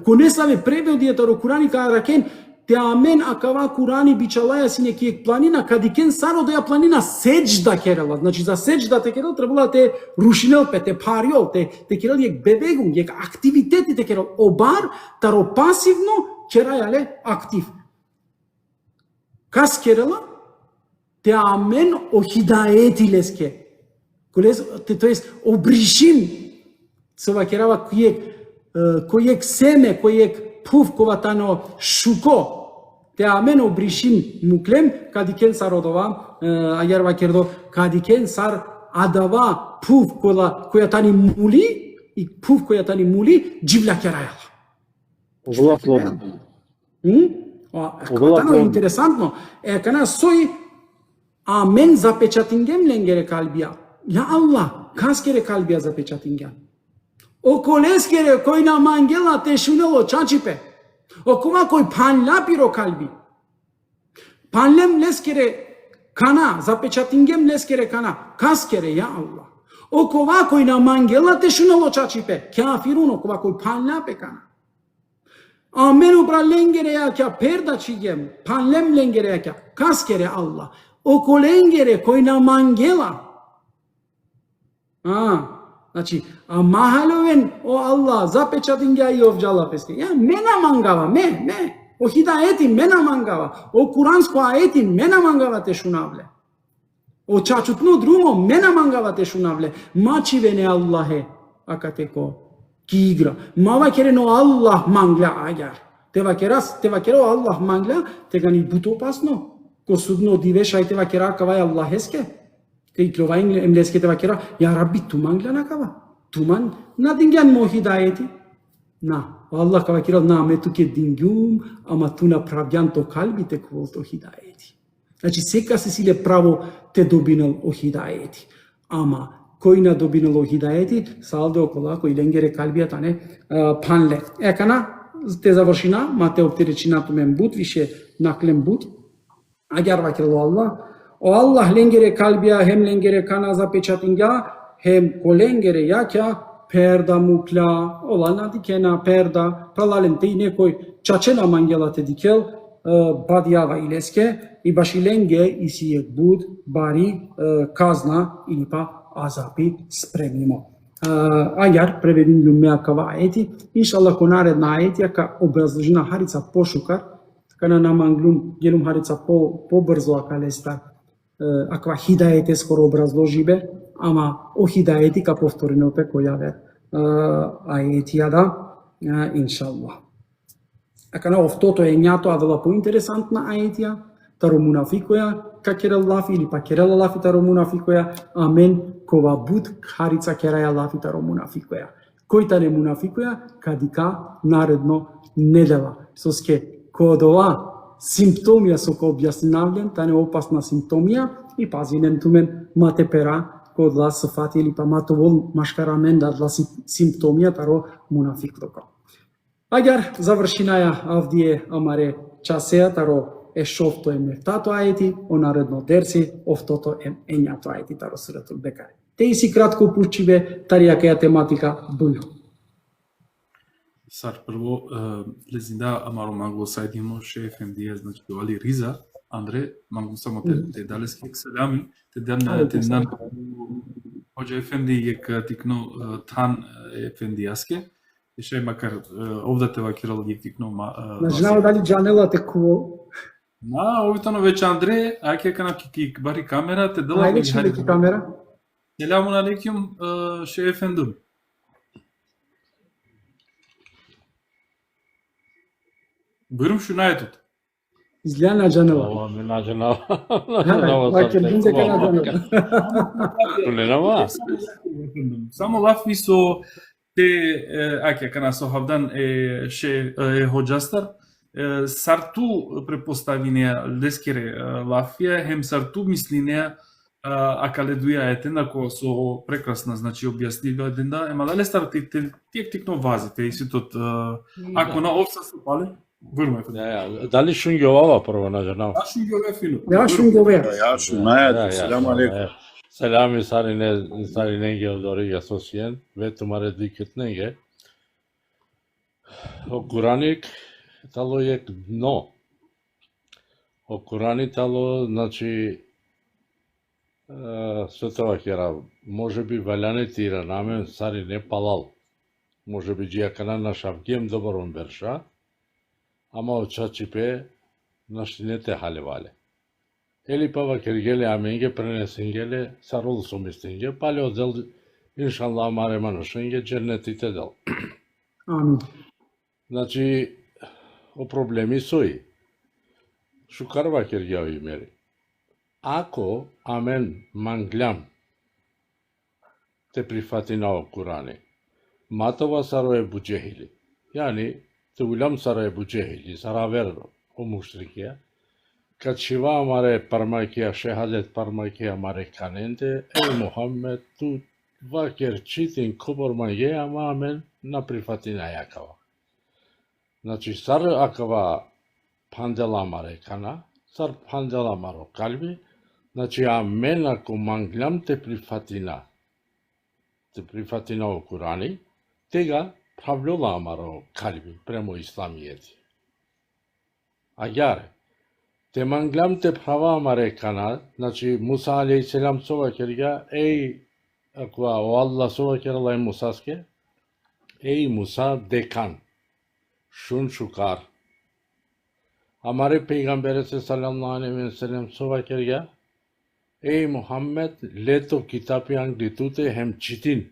Конесаве преводијата ро Курани, ка ракен, те амен акава Курани бичалаја сине киек планина, кадикен саро доја планина седжда керела. Значи, за седжда те керел, требала те рушинел пе, те париол, те керел јек бевегун, јек активитети те керел. Обар, таро пасивно, керајале актив. Кас керела, те амен о хидаети леске. Тоест, обришим, се вакерава којек семе, којек пув коватано шуко, те амен обришим муклем, кадикен сар одова, агер вакердо, кадикен сар адава пув која тани мули, и пув која тани мули, дживля керајала. Овола слободно. Коватано е интересантно. Кана сој амен запечатингем ленгере калбија. Ja Allah, kaskere kalbija zapečatingan. Oko leskere koji nam angela te šunelo čačipe. Okuma koji panlapiro kalbi. Panlem leskere kana, zapečatingem leskere kana. Kaskere, ja Allah. Okova koji nam angela te šunelo čačipe. Kafirun okova koji panlape kana. Amen obra lengere ja kja perda čigem. Panlem lengere ja kja. Kaskere Allah. Oko lengere koji nam angela. Значи, а махаловен о Аллах, запечатинга и овджала песке. Ја мена мангава, о хидаети мена мангава, о куранско аети мена мангава те шунавле. О чачутно друмо мена мангава те шунавле. Мачиве не Аллахе, акатеко ки игра. Мава керено Аллах мангля агар. Те вакеро Аллах мангля, те гани буто опасно. Ко судно дивеша и те вакера кавај Аллах еске. Те кроваин емлескете вакера, ја Рабби туман гланакава. Туман на дингјан мо хидаети. На, Аллах кава кирал на метуке дингјум, ама ту направјан то калбите кволто хидаети. Значи сека се силе право те добинал о хидаети. Ама кој на добинал о хидаети, салде окола кој ленгере калбијата не панле. Екана те завршина, ма те оптеречинато мен бут, више наклем бут. Агар вакирало Аллах, o Allah lengere kalbia hem lengere kana zapečatinga hem kolengere jakja perda mukla olana dikena perda pralalen te nekoj čačena mangela te dikel badjava ileske i bašilenge isijek bud bari kazna ili pa azapi spremimo. Agar prevedin ljumea kava ajeti, inšallah ko naredna ajetja ka obrazložina harica pošukar, kana nam anglum gelum harica pobrzo akalesta аква хидаете скоро образложибе, ама о хидаети ка повторено пе којаве аетијада, иншаллах. Акана офтото е њато авела поинтересантна аетија, таро мунафикоја, ка керел лафи или па керела лафи таро мунафикоја, амен кова буд харица кераја лафи таро мунафикоја. Којта не мунафикоја, кадика наредно недела. Соске кодова симптомија со кој објаснавлен, та не опасна симптомија и пазинен тумен мате пера код ла сфати или па мато вол машкарамен да ла симптомија таро мунафиклока. Агар завршинаја авдие амаре часеја таро е шофто е мефтато аети, о наредно дерси офтото е ењато аети таро суретул Бекаре. Те и си кратко пушчиве таријакеја тематика бују. Сар, прво, лезинда Амаро Мангло сайдимо ше ефендија, значи довали Риза, Андре, Мангло само те далески екселами, те дан Hoca Efendi јек тикно тан ефендијаске, и ше макар овда те вакирал јек тикно Не знам дали джанела те куо. Овитано веќе Андре, ајке кана кик бари камера, те дала Ајде че леки камера. Селамун алейкум ше Ефендум. Buyurun şuna tut. Изгледа на Джанела. Ова ми наџена. Ваќе бунде ка на Джанела. Тулинама. Само лафи со те аке кана со хавдан ше хоџастар сарту препоставинеа лескере лафија хем сарту мислинеа акаледуја етенако со прекрасна значи објаснива денда ема дале стартите тиек тикно вазите и ситот ако на овса се пале врме. Дали шунгјовава прво наџена? Шунгјове фино. Ја шунгове. Ја шунајат, селам алейкум. Selam sarine geldori asosien ve tumare dikkat nege. O Kuranik talo je dno. O Kurani talo znači светова хера може би валяне тира намен сари не палал. Може би джиакана на шавгем доброн берша. Ама очачипе наштинете халевале. Или па вакергеле аменге пренесенгеле сарул сумистинге пале одел иншаллах маре манушенге джернетите дел. Амин. Значи о проблеми сои. Шукар вакергеови мери. Ако амен манглям те прифати на Курани, матова сароe буџехили. Yani te ulam saroe buџехили, saravер o mushrikia. Kad šiva mare parmakija šehadet parmakija mare kanente, Muhammed tu vaker čitin kuborman je amamen na prifatina jakava. Znači sar akava pandela mare kana, sar pandela maro kalbi, znači amen ako manglям te prifatina u Kurani, tega pravljola maro kalbi premo islamijeti. Agar te manglям te prava mare kana, znači Musa aleyhisselam sova kerga, ey akva o Allah sova keralay Musaske, ey Musa dekan, şun şukar. Amare Peygamber sallallahu aleyhi ve sellem sova kerga, ey Muhammed leto kitapyan ditute hem çitin.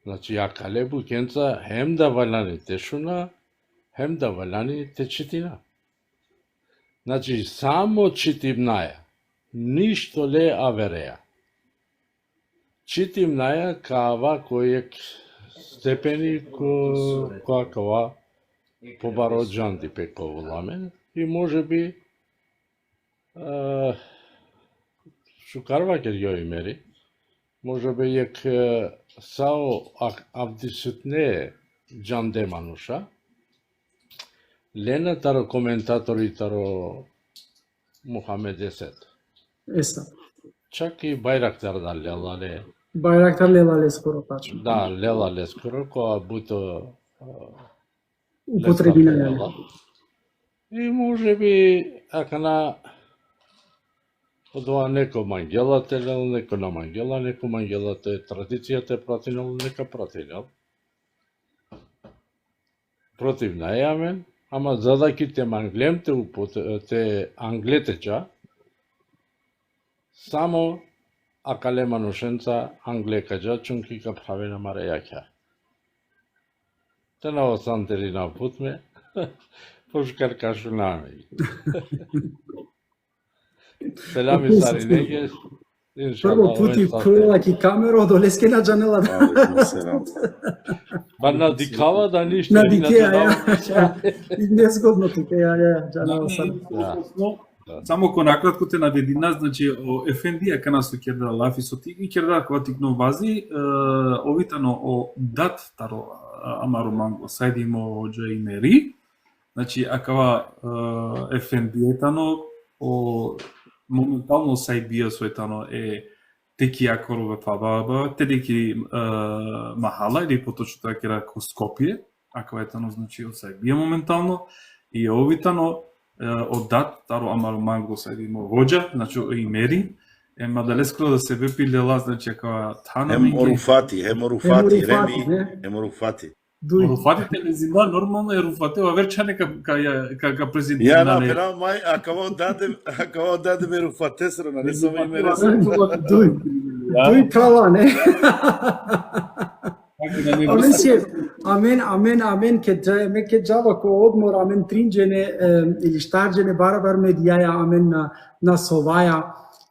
Znači akale bu kenca hem da valani te šuna, hem da valani te čitina. Znači samo čitimnaja, ništo le avereja. Čitimnaja kava kojeg stepeni kava побароджанди пеково ламен и може би шукарва керјои мери може би јек сао авдисутне джанде мануша лена таро коментатори таро Мухамед Есет Еса. чак и Байрактар да лелале Байрактар лелале скоро тачно. да лелале скоро која буто употребина. И може би акана од ова неко мангелате, неко на мангела, неко мангелате традицијата пратинал, нека пратинал. Против најамен, ама задаки те манглем, те англетеча, само акале манушенца англекаджа, чунки ка правена маре јаќа. Те на осантери на путме, пошкар кашунаме. Селами саринеге, Прво пути пролаки камеро до леске на Джанела. Ба надикава да ништо На дикеа, и незгодно тука, Джанела сам. Само ко накратко те наведина, значи о Ефендија кана со керда лафи со ти и керда кога тикно вази, овитано о дат таро амару манго сајдимо оџа и мери, значи акава Ефендијетано о моментално сајбија соетано теки акорове фабаба, тедеки махала или поточно така кера ко Скопје, акава етано значи од сајбија моментално и овитано од дат таро амару манго сајдимо воџа, значи и мери, ема дале скоро да се вепилела, значи акава тана Еморуфати, Еморуфати. Руфатите мезима нормално е руфате, ова верчане ка презентира. Ја напера мај, акаво даде ме руфате срана, не само име реза. Дуј права, не? Амен, ке джава ко одмор, амен тринџене или штарџене барабар медијаја, амен на соваја,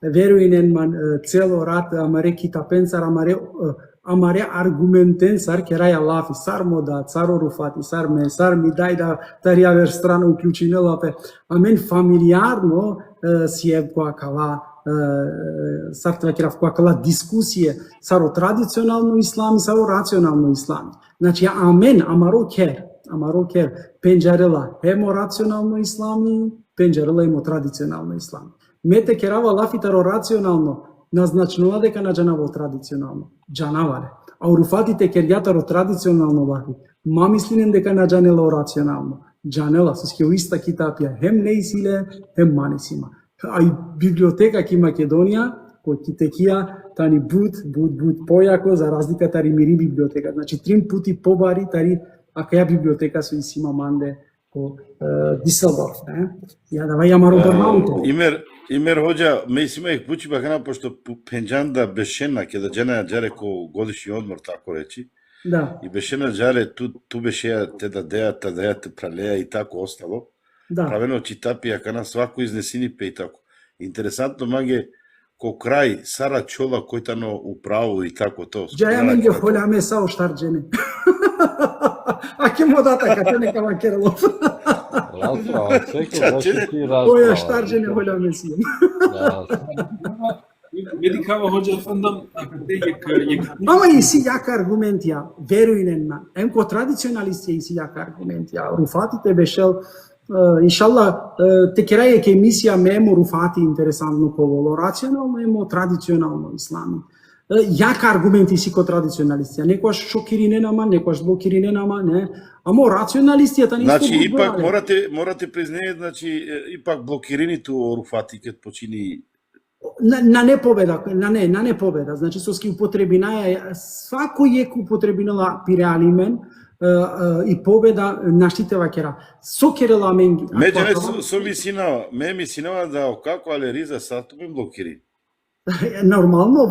веруинен ман цело рат, амаре китапенсар, амаре аргументенсар, кераја лафи, сар мода, царо руфати, сар ми дај да тарија вер страна уклучинела пе, амен фамилиарно си е која кала, сартва керав која кала дискусија, саро традиционално ислами, саро рационално ислами. Значи, амен, амаро кер, пенџарела емо рационално ислами, пенџарела емо традиционално ислами. Мете керава лафитаро рационално, назначнува дека наџанава традиционално, джанаваре. А уруфатите керјатаро традиционално лафи, ма мислинен дека наџанело рационално, джанела, со иста китапија, хем не исиле, хем манисима. А и библиотека ки Македонија, кој китекија, тани буд појако, за разлика тари мири библиотека. Значи, 3 пути побари тари, ака ја библиотека со Исима Манде, ко Диселдорф, не? Ја дава ја маробарнауто. Имер хоđa, мислима их пучи бакана, пошто пенџанда бешена, ке да джена джаре ко годишни одмор, тако речи. Да. И бешена джаре, ту беше те да деја, та деја, те пралеја и тако остало. Да. Правено читапија кана свако изнесини пе и тако. Интересантно маге, ко крај Сара Чола кој тано управо и тако то. Джаја менге хољаме сао штарџене. А ке му да така, те нека Макерлов. Расправа, секој зашто ти расправа. Оја штарџене хољаме си. Медикава хоđa фандам, ако те Ама и си јака аргументија, веруинен на. Емко традиционалисти и си јака аргументија. Руфатите бешел, иншалла, те кераје ке емисија мемо руфати интересантно поволо, рационално емо традиционално ислами. Јака аргументи си ко традиционалисти, некојаш шокириненама, некојаш блокириненама, не. Амо рационалистијата не Значи ипак морате признае, значи ипак блокиринито руфати ке почини на не победа, значи со ски употребинаја, свако јек употребинала пиреалимен и победа наштитева кера. Со керела менги. Меѓу со мисинава да како алериза сатуме блокири. Нормално,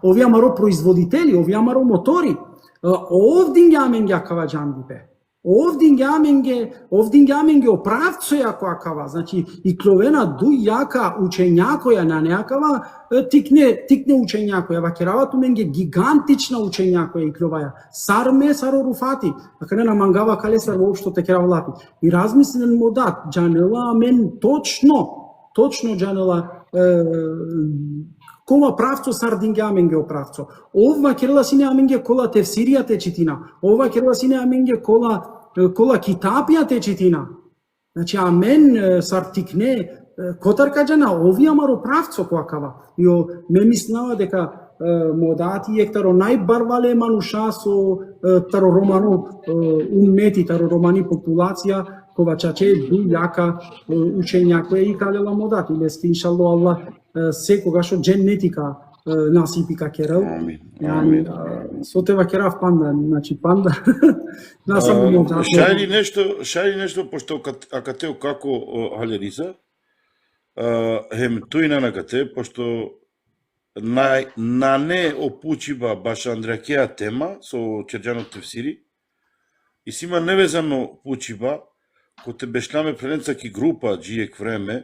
овие маро производители, овие маро мотори, овдин јаменге акава джамбипе. Овдин јаменге оправцо јако акава, значи и кловена ду јака учењакоја на неакава, тикне учењакоја, вакеравато менге гигантична учењакоја и кловаја. Саро руфати, ака не на мангава калесар воопшто те керава лапи. И размислен модат, джанела мен точно джанела кома правцо сардинге аменге оправцо. Ова керела сине аменге кола тефсирија те читина. Ова керела сине аменге кола китапија те читина. Значи амен сартикне котарка джана овија маро правцо коакава. Ио ме мислава дека модати ектаро најбарвале мануша со таро романо уммети, таро романи популација кога чаче ду јака учењакоја и калела модати. Лески иншалло Аллах секогаш од дженетика насипика керел. Амин. Со тева керав панда, значи панда. Насам модати. Шајли нешто пошто акатео како алериза. Хем тујна на кате пошто на не опучива баш Андракеја тема со Черџанот Тефсири и сима невезано пучива ко те бешламе пренецаки група джиек време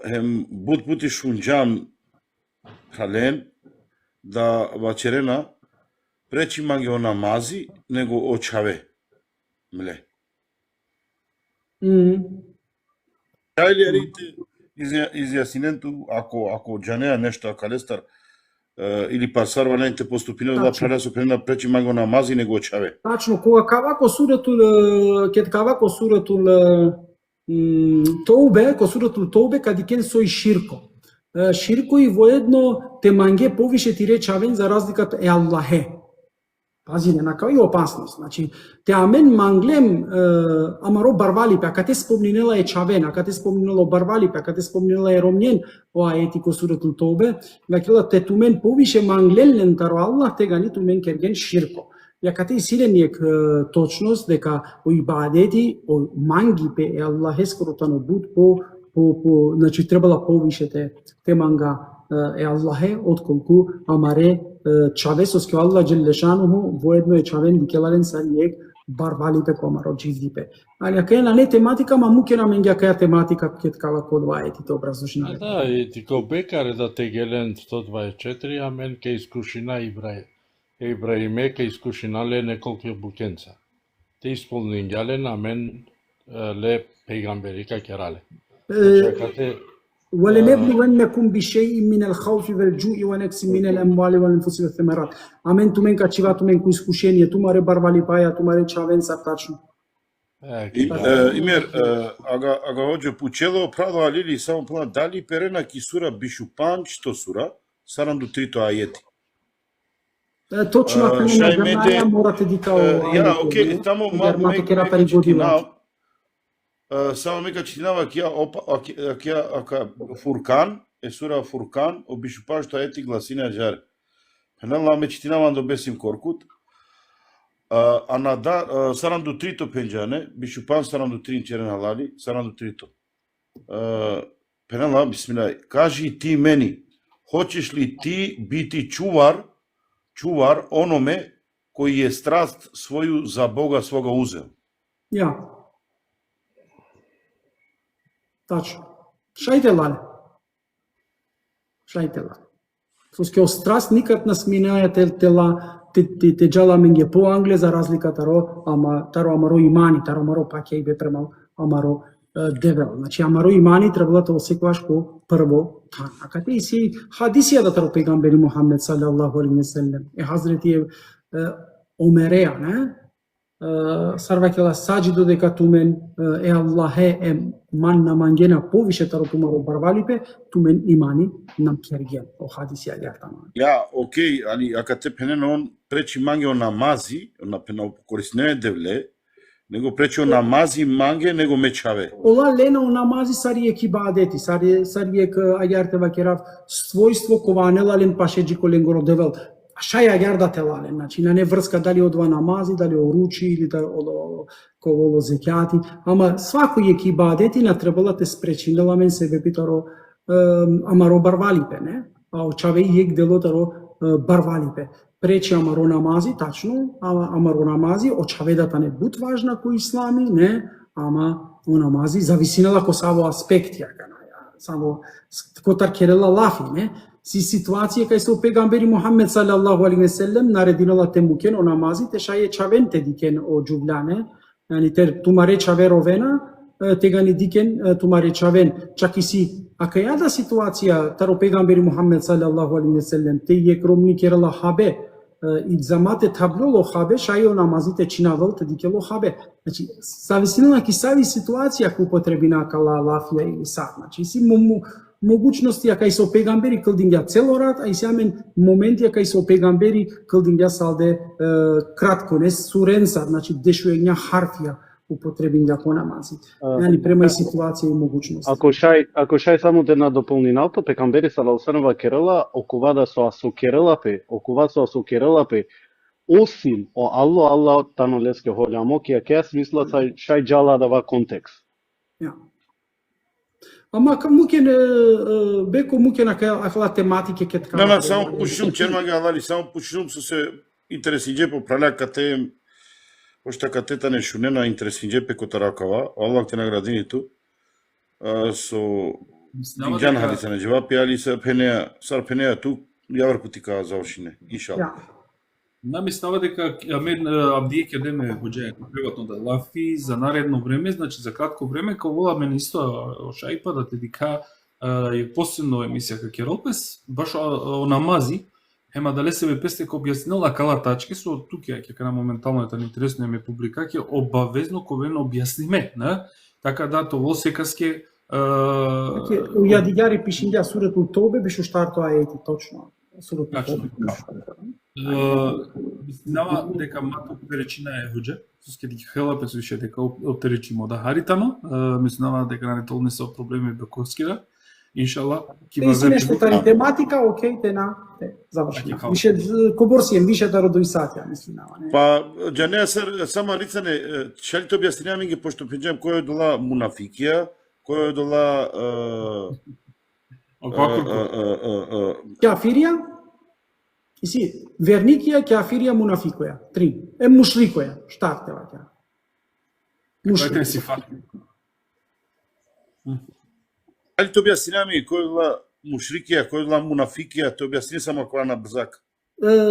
хем буд пути шунџан хален да вачерена пречи маги о намази него о чаве мле. Шајлиарите изјасненето ако джанеа нешто калестар или пасарва нените поступина да прерасо крена пречи маго намази него чаве. Тачно, кога кавако суретул Тоубе кади кен сој ширко. Ширко и воедно те манге повише ти речавен за разликата е Аллахе. Пази, ненака и опасност. Значи, те амен манглем амаро барвалипе, ака те спомнинела е чавен, ака те спомнинела барвалипе, ака те спомнинела е ромнен, оа ети ко суретул Тоубе, вакила те тумен повише манглелен таро Аллах, тега ни тумен керген ширко. Јака те и силениек точност дека о ибадети, о мангипе е Аллахе скоротано буд значи требала повише те манга е Аллахе, отколку амаре чавесос ке Аллах джелешануху воедно е чавен дикеларен сариек барбалипе комаро джиздипе. Али ака е на не тематика, ма муке на менге ака е тематика ке ткава кодва етите образложнаве. Да, и ти ко бекаре да те гелен 124, а мен ке искушина Ибраиме ке искушинале неколку букенца. Те исполнин гелен, а мен ле пейгамберика керале. Чакате ولنبلونكم بشيء من الخوف والجوع ونقص من الاموال والانفس والثمرات. Амен тумен качива тумен ку искушение, тумаре барвали паја, тумаре чавен са тачно. Имер, ага оđe пучело правда алили само плана дали перена кисура бишупан што сура, сарам до трито ајети. Точно ако не знаја морате дикао. Ја, окей, тамо мека читинав. Само мека читинава ака Фуркан, е сура Фуркан, обишупан што ајети гласина жар. Пенала ме читинаван до бесим коркут. Сарам до трито пенџане, бишупан сарам до трин черен халали, сарам до трито. Пенала, бисмилај, кажи ти мени, хочеш ли ти бити чувар ономе кој е страст своју за Бога свога узел? Ја. Тачно. Шајте лале. Сос ке страст никад нас минаја тела те джала менге по англе за разлика таро амаро имани, таро амаро паќе и бе према амаро девел. Значи амаро имани требало да осекуваш ко прво тан. А кате и си хадисија да таро пегамбери Мухаммед салаллаху алейхи ве селем е хазрети Омереа, не? Сарвакела саджи додека тумен е Аллахе е ман на мангена повише таро тумаро барвалипе, тумен имани нам керген. О хадисија јартама. Ја, окей, али ака те пенен он пречи манге о намази, на кориснене девле, него пречи о намази манге, него мечаве. Ола лена о намази сари еки бадети, сари ек ајартева керав својство кованела лен пашеджи коленгоро девел. Шаја јарда телале, значи на не врска дали од два намази, дали о ручи или дали од зекјати, ама свакој еки бадети на требала те спречинела мен себе питаро амаро барвалипе, не? А очаве и ек делотаро барвалипе. Пречи амаро намази, тачно, амаро намази, очаведата не буд важна кој ислами, не? Ама о намази зависинала ко саво аспекти, само котар керела лафи, не? Си ситуација кај се пегамбери Мухаммед салаллаху алейхи ве селем нарединала те мукен о намази, те шаје чавен те дикен о џублане, ани те тумаре чаверовена, тега ни дикен тумаре чавен. Чак и си ака јада ситуација таро пегамбери Мухаммед салаллаху алейхи ве селем, те је кромни керела хабе, и замате таблоло хабе, шаје о намазите чинавал те дикело хабе. Значи, зависина ки сави ситуација ку потребина кала лафија или сад. Значи, си могуćnosti кај со пегамбери кылдингја целорат, а и сјамен моменти кај со пегамбери кылдингја салде кратко, не суренса, значи дешуења харфија употребингја по намази. Нали према и ситуација и могуćности. Ако шај само да надополни налто, пегамбери салалсанова керела, окувада со асукерелапе, осим о Алло танолеске хољамо, ке смисла шај джала дава контекст. Ама мукен беко мукен акла тематике ке така. На, само пушум чермага алали, само пушум со се интересиџе по пралякате, ошта катета не шунена интересиџе пеко таракава, Аллах те наградини ту. Со инџан хадиса не джавапи, али сар пенеа ту, јавар путика завршине, иншалла. Нами става дека мен Абдие ќе деме хоџе приватно да лафи за наредно време, значи за кратко време, као вола мен исто шајпа да те дика е посебно емисија ка Керолпес, баш о намази, ема дале себе песте ко објаснила кала тачки, со туке ќе кана моментално е интересно ме публика, ќе обавезно ковен објасниме, не? Така да тоа секаске У јадигари пишиндја суретул Тобе беше штарто ајети точно. Знава дека мато перечина е хоџе, со ке ди хела пес више дека оперечимо да харитано, мислам дека на тол не се проблеми бекоскира. Иншалла ки вазе нешто тари тематика, окей, заврши. Више коборсием више да родои сатја, мислам. Па џанеа сама рицане, шали то објаснија ми ги пошто пеџам кој е дола мунафикија, кој е дола Кафирија, иси верникија, кафирија, мунафикоја. 3. Мушрикоја, штарте ваќа. Дайте си фат. Али то објаснеме кој била мушрикија, кој била мунафикија, то објасни само Курана брзак.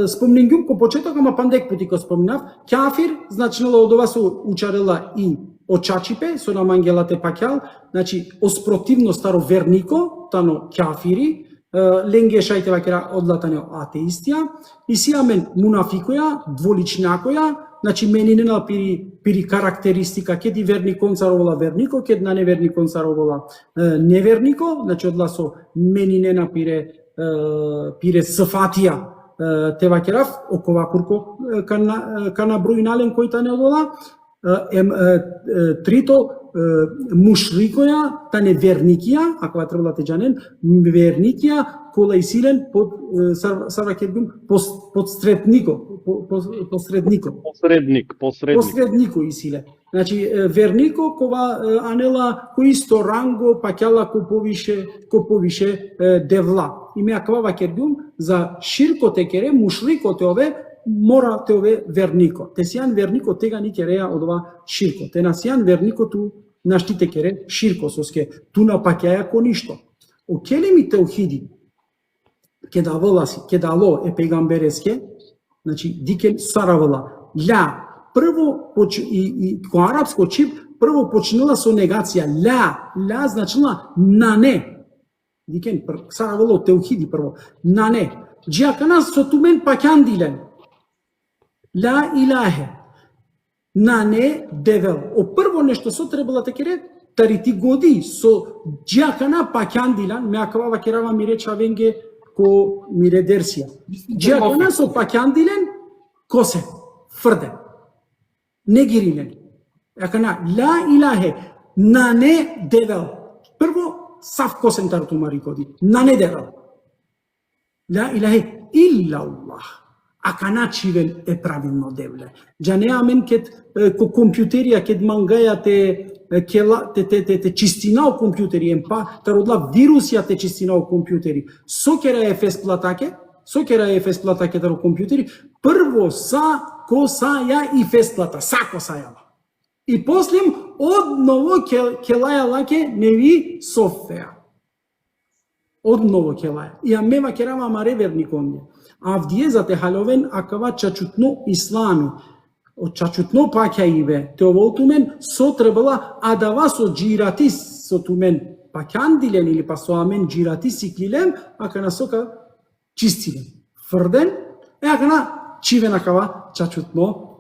Спомнингум ко почеток, ама пандек пути ко спомнав, кафир, значило од ова со учарела и очачипе, со намангелате пакјал, значи, оспротивно старо вернико, тано кафири, ленге шајте вакера одлатане атеистија, и си амен мунафикоја, дволичнакоја, значи менинена пири карактеристика, кеди верникон царовола вернико, кед на неверникон царовола невернико, значи одла со менинена пире сфатија, те вакерав, окова курко кана бројнален кој та не одола, трито мушрикоја, та не верникија, ако требала те джанен, верникија, кола и силен под посреднико и силе. Значи вернико кова анела кој исто ранго паќала ко повише девла. И ме аква вакердум за ширко те кере мушрико те ове мора те ове вернико. Те сијан вернико тега ни кереа од ова ширко. Те на сијан вернико ту наштите кере ширко соске ту напаќаја ко ништо. Океле ми теухиди ке дало е пегамбереске, значи дикен саравала. Ля прво и ко арапско чип прво почнала со негација ля значила на не. Дикен саравала теухиди прво на не. Джиакана со тумен паќандилен. Ла илахе. На не девел. О прво нешто со требала те кере тарити годи со джиакана паќандилен, ме акава керава ми реча венге ко мире дерсија. Джиакана со паќандилен косе фрде. Негиринен. Акана ла илахе. На не девел. Прво сав косен тартумари коди. На не девел. Ла илахе илла Аллах. Акана чивел е правилно девле. Джане амен кет ко компјутерија кет мангаја те чистина о компјутери емпа, тародла вирусија те чистина о компјутери. Сокера е фесплатаке таро компјутери, прво ко са ја и фесплата, сако са ја. И послем одново ке лаја лаке неви софтвеа. Одново ке лаја. И амева керава мареверни конде. Авдие за те халовен акава чачутно ислами. Од чачутно паќа иве, те оволтумен со требала адава со джирати со тумен паќандилен или па со амен джирати сиклилен, ака на сока чистилен. Фрден, ака на чивен акава чачутно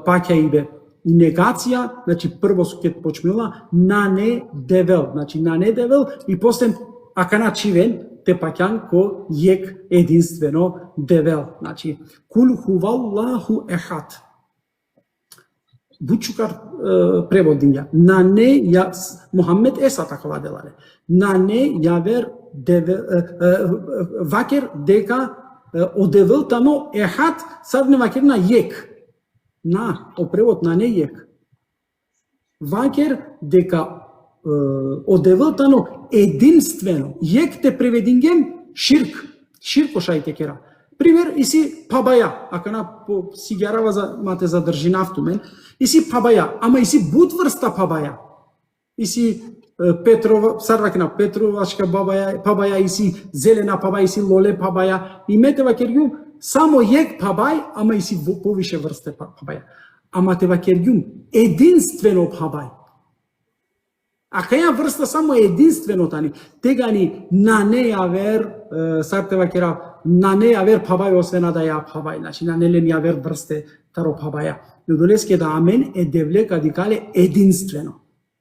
паќа иве. И негација, значи прво со кет почнела на не девел, значи на не девел и после ака на чивен те паќан ко јек единствено девел. Значи кул хуваллаху ехад. Бучукар преводинја. На не ја Мухаммед еса такова делале. На не јавер вакер дека одевелтано ехат садне вакер на јек. На о превод на не јек. Вакер дека одевелтано единствено. Јек те преведингем ширк. Ширко шајте кера. Пример, иси пабаја, ака на сиѓарава за мате задржи нафтумен, иси пабаја, ама иси буд врста пабаја. Иси Петрова, сарвакна Петровашка пабаја, иси зелена пабаја, иси лоле пабаја, и метева кергјум само јек пабај, ама иси повише врсте пабаја. Ама тева кергјум единствено пабај. Ака ја врста само единствено тани, тега ни на не јавер, сартева кера, на не јавер пабај освена да ја пабај, значи на не лен јавер врсте таро пабаја. Недолеске да амен е девле кадикале единствено,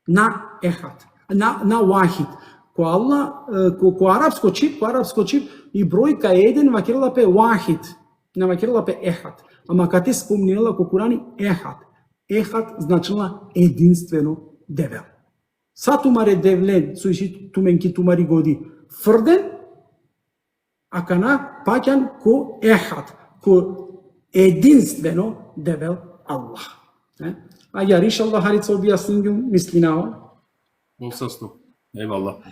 на ехат, на вахид. Ко Алла, ко арапско чип и бројка еден вакерла пе вахид, на вакерла пе ехат. Ама кате спомнела ко Курани ехат. Ехат значила единствено девел. Сатумаре девлен, суиши туменки тумари годи фрден, ака на паќан ко ехат, ко единствено девел Аллах. А ја риша Аллах харица објаснињу мисли на ова? Во состав. Евала.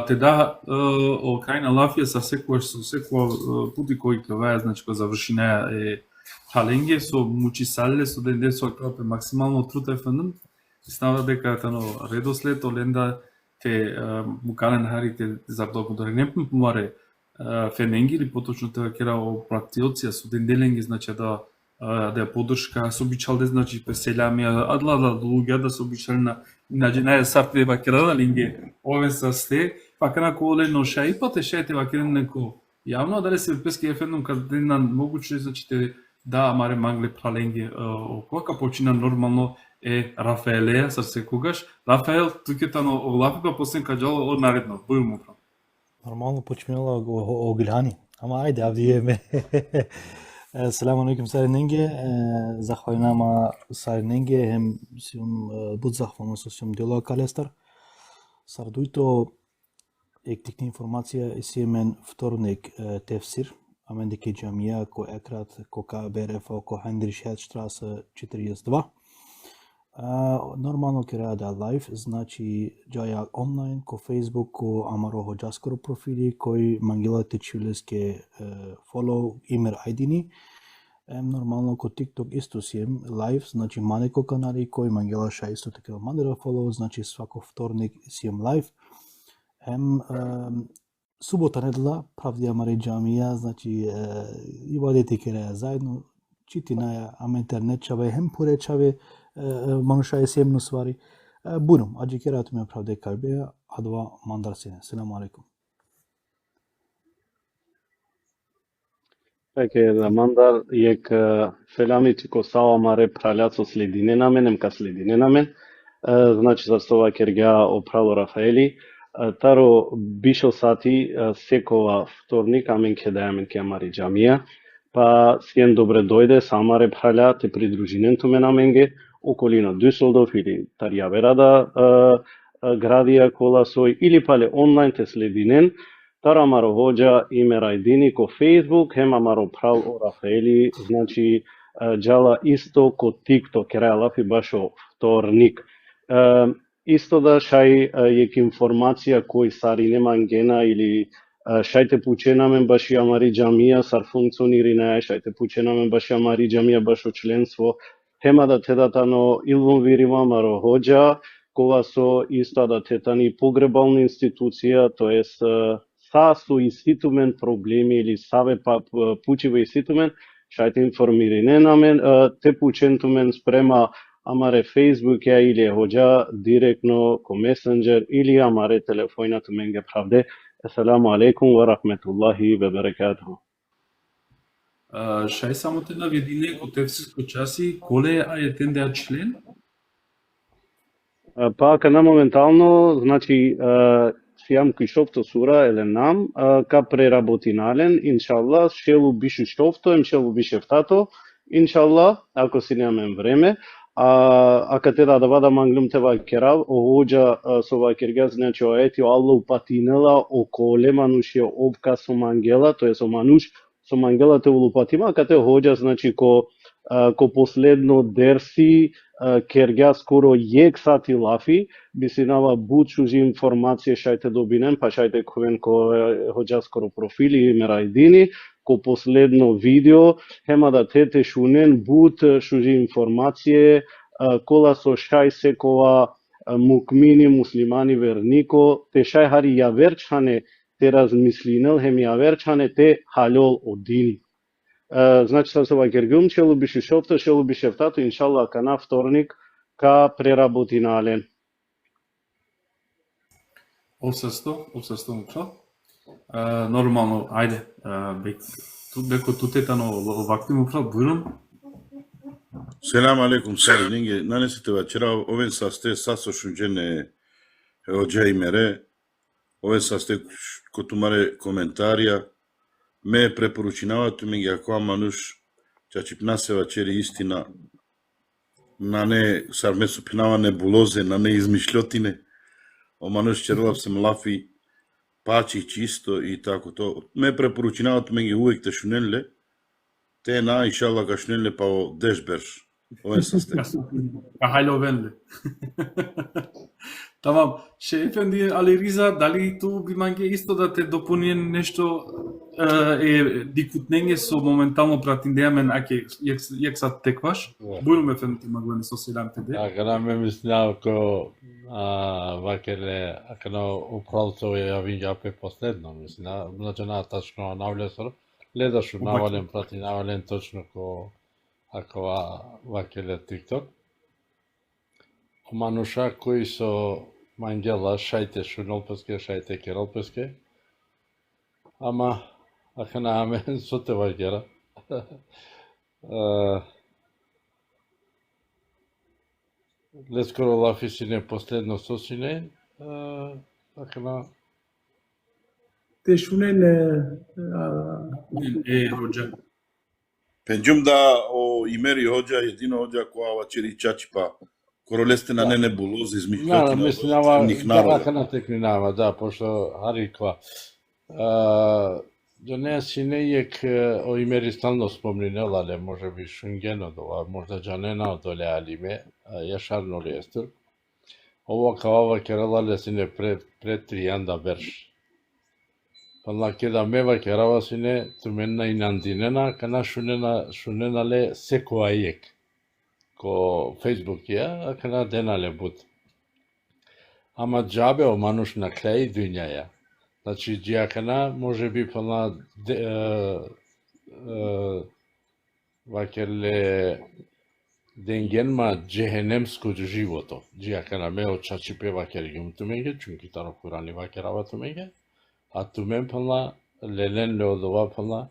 Те да, о кај на лафија са секојаш со секој пути кој ќе ваја, значи кој заврши неа е халенге со мучисале со денде со капе максимално трутефен. Става дека тано редослед оленда те мукален харите за тоа не помаре фененги или поточно тоа кера о практиоција со денделенги, значи да поддршка со обичалде, значи песелами адла луѓе да со обичална наје сарте вакера на линге ове са сте пака на коле но шај пате шајте вакера неко јавно дали се пески ефендум каде на могуче, значи те да маре мангле праленге која почина нормално е Рафаелеја со секогаш Рафаел тукетано овлапа посен каѓало од наредно бујмо. Нормално почнела о Гилани. Ама ајде, авдиеме. Selam aleyküm Sarinenge. Zahvalnama Sarinenge hem sum bud zahvalno sum delo kalestar. Sarduito ektikni informacija isimen вторник tefsir. Amendike Jamia ko ekrat ko KBRF ko Heinrichstraße 42. Нормално ќе раде лайв, значи џаја онлайн ко Facebook, ко Амаро Хоџаскоро профили, кој мангелате чилеске follow имер ID-ни. Нормално ко TikTok исто сием лайв, значи манеко канали кој мангела ша исто така мандера follow, значи свако вторник сием лайв. Субота недела правди Амари џамија, значи ибадети ќе раде заедно, читинаја ама интернет чаве хем поречаве Мануша е семно свари. Бурум, аджи керат ме правде калбея, адва мандар сене. Селам алейкум. Пеке да мандар јек феламици ко сала маре праљацо следине на менем ка следине на мен. Значи за сова кергја опрало Рафаели. Таро бишо сати секова вторник амен ке дајамен ке амари џамија. Па сиен добре дојде, самаре праља те придружинен туме на менге. Околина Дюселдорф или Тарјаверада градија коласој или пале онлайн те слединен тара маро хоџа име рајдини ко Facebook хема маро прал о Рафаели, значи џала исто ко TikTok кераја лафи башо вторник. Исто да шај јек информација кој сари нема ангена или шајте пученамен баши амари џамија сар функционири наја шајте пученамен баши амари џамија башо членство Хема да тедатано илвон вирима маро хоџа, кога со исто да тетани погребална институција, тоест са со иститумен проблеми или саве пучива иститумен, шајте информири не на мен, те пучентумен спрема амаре Facebook ја или хоџа директно ко месенџер или амаре телефојна тумен ге правде. Асаламу алейкум ва рахметуллахи ва баракатуху. Шај само те наведи него тефсирско часи, коле е тендеа член? Па кана моментално, значи сијам кишовто сура еленам, ка преработинален, иншалла, шелу бишу шовто, шелу бишефтато, иншалла, ако си немамен време, ака те да вада манглум те вакерав, оhođa со вакерга, значи оети Аллах упатинела околе манушија обка со мангела, тоа е со мануш, со мангелате улупатима, ака те хоđa, значи ко последно дерси, кергја скоро јек сати лафи, би си нава бучужи информација шајте добинем, па шајте ковен ко хоđa скоро профили и мерајдини, ко последно видео, хема да тете шунен бут шужи информација, кола со шај секова мукмини, муслимани, вернико, те шај хари ја верчане, те размислинел, хем ја верчане, те халол один. Значи са се вакергум, шелу биши шофта, шелу биши ефтато, иншалла, кана вторник, ка преработинален. Обсесто, мукшал. Нормално, ајде, беко тутетано овакви мукшал, бујрам. Селам алейкум, сари, нинге, нанесите вачера, овен састе, сасо шунџене, оđa и мере, овен састе, котумаре коментарија, ме препоручинават ми ги ако мануш чачипна се вачери истина на не сармесо пинава небулозе, на не измишлјотине, о мануш черлав се млафи пачи чисто и тако то. Ме препоручинават ми ги увек те шуненле, те на иншалла ка шуненле па о дешберш, Ова е систем. Кахајло венле. Тамам, ше Ефенди Али Риза, дали ту би манге исто да те допуни нешто дикутнење со моментално пратиндеамен аке јак сад текваш? Бујлум Ефенди маглане со селамте де. Ако на ме мисля ако вакеле ако на управцо ја виѓапе последно мисля, значи на тачно навлесор, ледашу навален прати навален точно ако вакеле TikTok. Мануша кои со мангела шајте шунолпеске, шајте керолпеске. Ама ако на мен со те вакера. Лескоро лафисине последно сосине, ако на Те шунен Роџа. Пенџум да о имери хоџа, едино хоџа која ова чери чачипа, королесте на небулози измеѓу мислам ова така на текнинава, да, пошто Хариква. До неја си нејек о имери стално спомнинел, але може би Шунгено дова, можда Джанена одоле алиме, јашарно ли естур. Ово кавава керала си не пред тријанда берш. Пала кеда мева керава си не туменна и нандинена, кана шунена ле секоја јек. Ко Фейсбук ја, а кана дена ле буд. Ама джабе о мануш на крај дуњаја. Значи, джиакана може би пала вакеле денгенма джехенемско живото. Джиакана ме очачи пева кергим тумеге, чунки таро курани вакерава тумеге. А тумен пала лелен леодова пала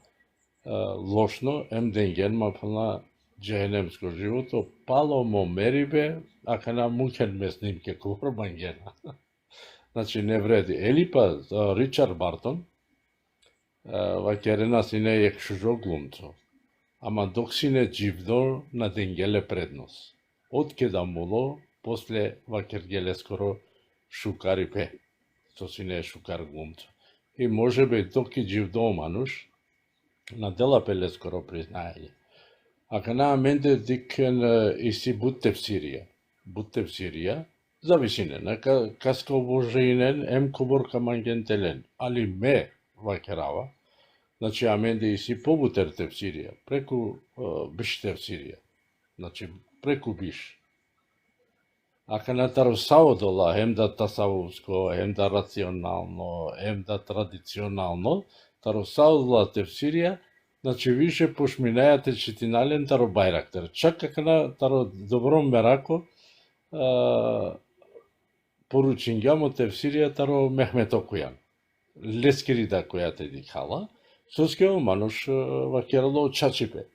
лошно, денген пала джехенемско живото, пало мо мерибе, ака на мукен ме снимке курбангена. Значи не вреди. Или па Ричард Бартон, вакерена си не ек шужо глумцо, ама док си не дживдо на денгеле преднос. Отке да муло, после вакергеле скоро шукари пе, со си не шукар глумцо. И може би док и дживдо мануш, на дела пеле скоро признајање. Ака на менде дикен и си будте в Сирија. Будте в Сирија, зависине, нека каска обожинен, ем коборка мангентелен, али ме вакерава, значи аменде и си побутерте в Сирија, преку биште в Сирија, значи преку биш. Ака на таро дола, ем да тасавуско, ем да рационално, ем да традиционално, таро долате в Сирија, значи више пошминајате читинален таро бајрактер. Чак како на таро добро мерако, поручингјамоте в Сирија таро Мехмет Окујан. Лескирида која те дикала, соскео мануш вакерало чачипе.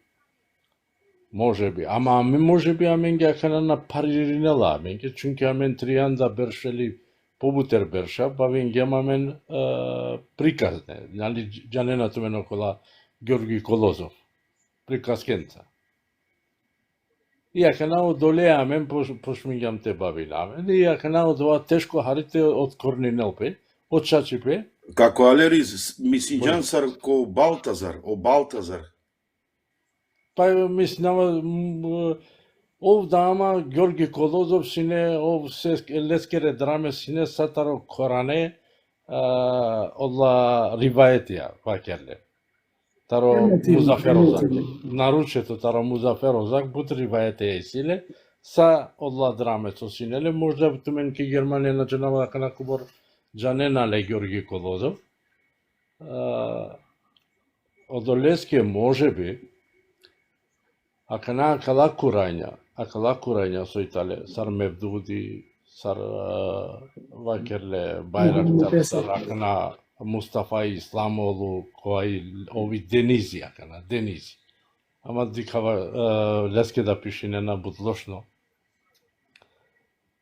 Може би, ама може би амен ги акана на париринела, амен ги чунки амен тријанда бершели побутер берша, па вен ги амамен приказне, нали джаненато мен окола Георги Колозов, приказкенца. И акана одолеамен пошмињам те бавинамен, и акана одова тешко харите од Корнинелпе, од Чачипе. Како Алериз, мисинџан сар ко Балтазар, о Балтазар. Па мислам, овда ама Георги Колозов сине, ов се лескере драме сине сатаро Коране, одла риваетија, вакерле. Таро Музафер Озак. Наручето таро Музафер Озак, бут риваетија силе, са одла драме со синеле, можда тумен ки Германија наџанава дека на кубор джаненале Георги Колозов. Одолеске може би, ака на акала курања со Италија, сар Мевдуди, сар вакерле Байрактар, сар ака на Мустафа Исламолу, кој ови Денизи, ака на Денизи. Ама дикава леске да пишине на будлошно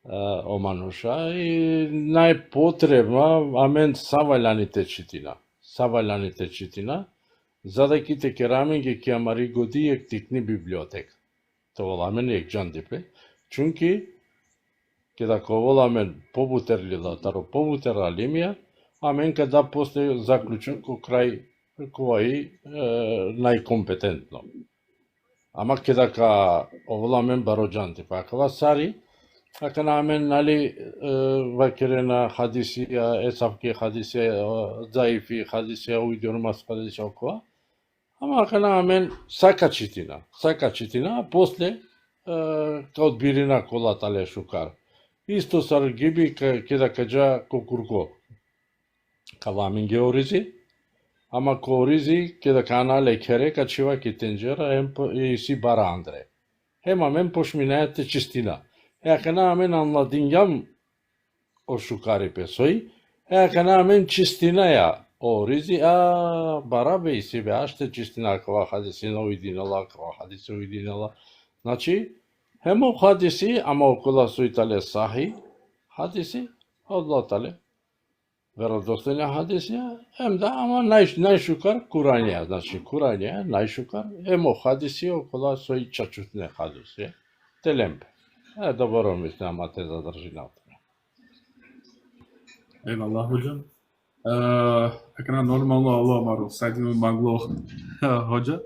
омануша и најпотребна амен савајланите читина, за да ките керамен ги кјамари годи ек тикни библиотека. Товоламен ек джандипе, чунки кеда коволамен побутерлила, таро побутера лимија, амен када после заклучок ко крај кој најкомпетентно. Ама кедака овламен бароджанти пакава сари, ака на мен нали вакерена хадисија, есавки хадисија, заифи хадисија, ујдормас хадисија окова. Ама ака на мен сака читина, а после као бирина колатале шукар. Исто сар гиби кедака джа кокурко. Кавамин георизи, ама коризи кедака на лекере качива ки тенџера и си бара Андре. Хема мен пошминајате чистина. Ака на мен анладингам о шукари песој, ака на мен чистина ја оризи, бара бе и себе, аште чистина кава хадисина ујдинала, кава хадиси ујдинала. Значи, хемо хадиси, ама окола суитале сахи, хадиси, одлатале. Веродостојна хадисија, да, ама најшукар Куранија, значи Куранија, најшукар, хадиси окола сој чачутне хадиси, телемпе. Добро мислам, ама те задржи навтре. Аллах хоџа. Така нормално Аллах мару, сајдиме магло хоџа.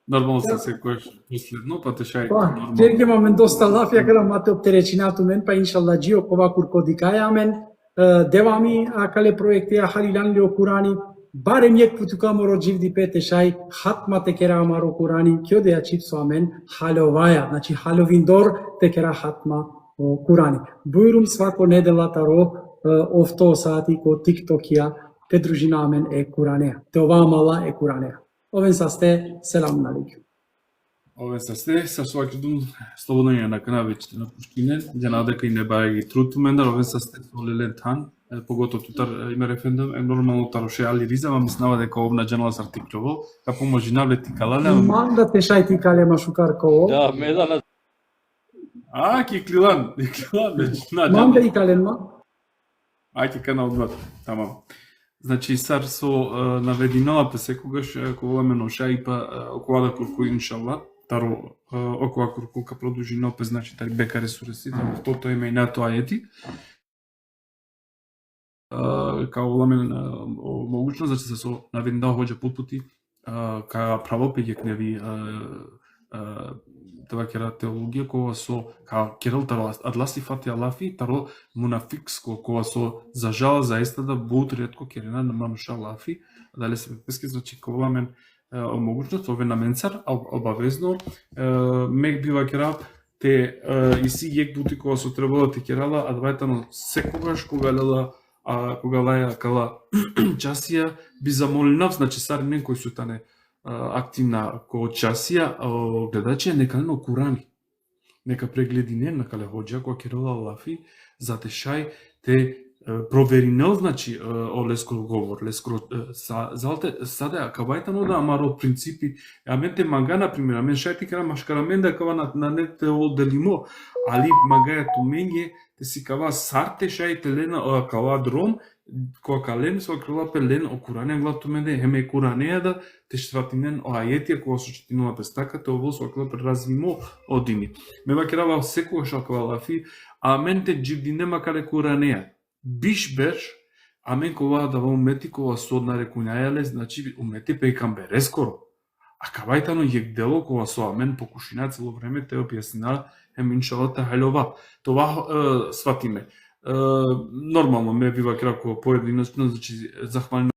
Нормално се секојаш последно, па те шај. Ќе имаме доста лафија кога мате оптеречинато мен, па иншалла џио кова курко дикаја мен. Девами акале проекти халилан ле Курани, барем јек путу каморо џивди пете шај, хатма те кера амаро Курани, ќе де ја чипсо амен халоваја, значи халовиндор те кера хатма Курани. Бујрум свако недела таро овто сати ко тиктокија, те дружина амен Куранеја. Те ова мала Куранеја. Овен са сте, селам алейкум. Овен са сте, са свакидум слободно ја на канавичите на Пушкинен, ја дека и не баја ги труту мендар, овен са сте солелен тан, погото тутар име рефендум, нормално тароше али ризама, мислава дека овна джанала с артиклово, ка поможи навлети калале. Мам да те шај ти кале машукар ково. Да, медана. Ки клилан, Мам да и кален ма. Ајде канал 2, тамам. Значи, сар со навединала па секогаш, кога ме ноша и па окова да курку иншалла, таро окова курку ка продужи нопе, значи тари бекаре суреси, тото име и на тоа ајети. Као ламен могучно, значи се со навединала хоđа путпути, ка правопеѓе кневи това кера теологија кога со Кирил таро адласи фати алафи таро мунафикско кога со за жал заиста да буд ретко керена на мануша алафи дали се пески значи кога мен омогучност ове на менцар обавезно мек бива кера те и си јек бути кога со требало те керала адвајтано секогаш кога лела кога лаја кала часија би замолинав значи сарнен кој су тане активна ко часија гледачи нека на Курани. Нека прегледи не на кале хоđа која керола лафи затешај те проверинел значи лескро говор лескро залте саде акабајтано да амаро принципи амен те манга на пример амен шајти кара машкарамен да кава на не те оделимо али магаја туменге те си кава сарте шајте лена кава дром која кален со крила пелен о Куране главто мене хеме Куранеја да те штратинен о ајетија кога со четинува пестака те ово со крила развимо одини. Ме вакерава секогаш аква лафи, а мен те џивди нема каде Куранеја. Биш берш, а мен кога да во умети кога со одна рекуњајале, значи умети пејкамбере скоро. А кавајтано јек дело кога со амен покушина цело време те објаснина хем иншалла та халова. Това сватиме. Нормално ме бива крако поединочно, значи захвалено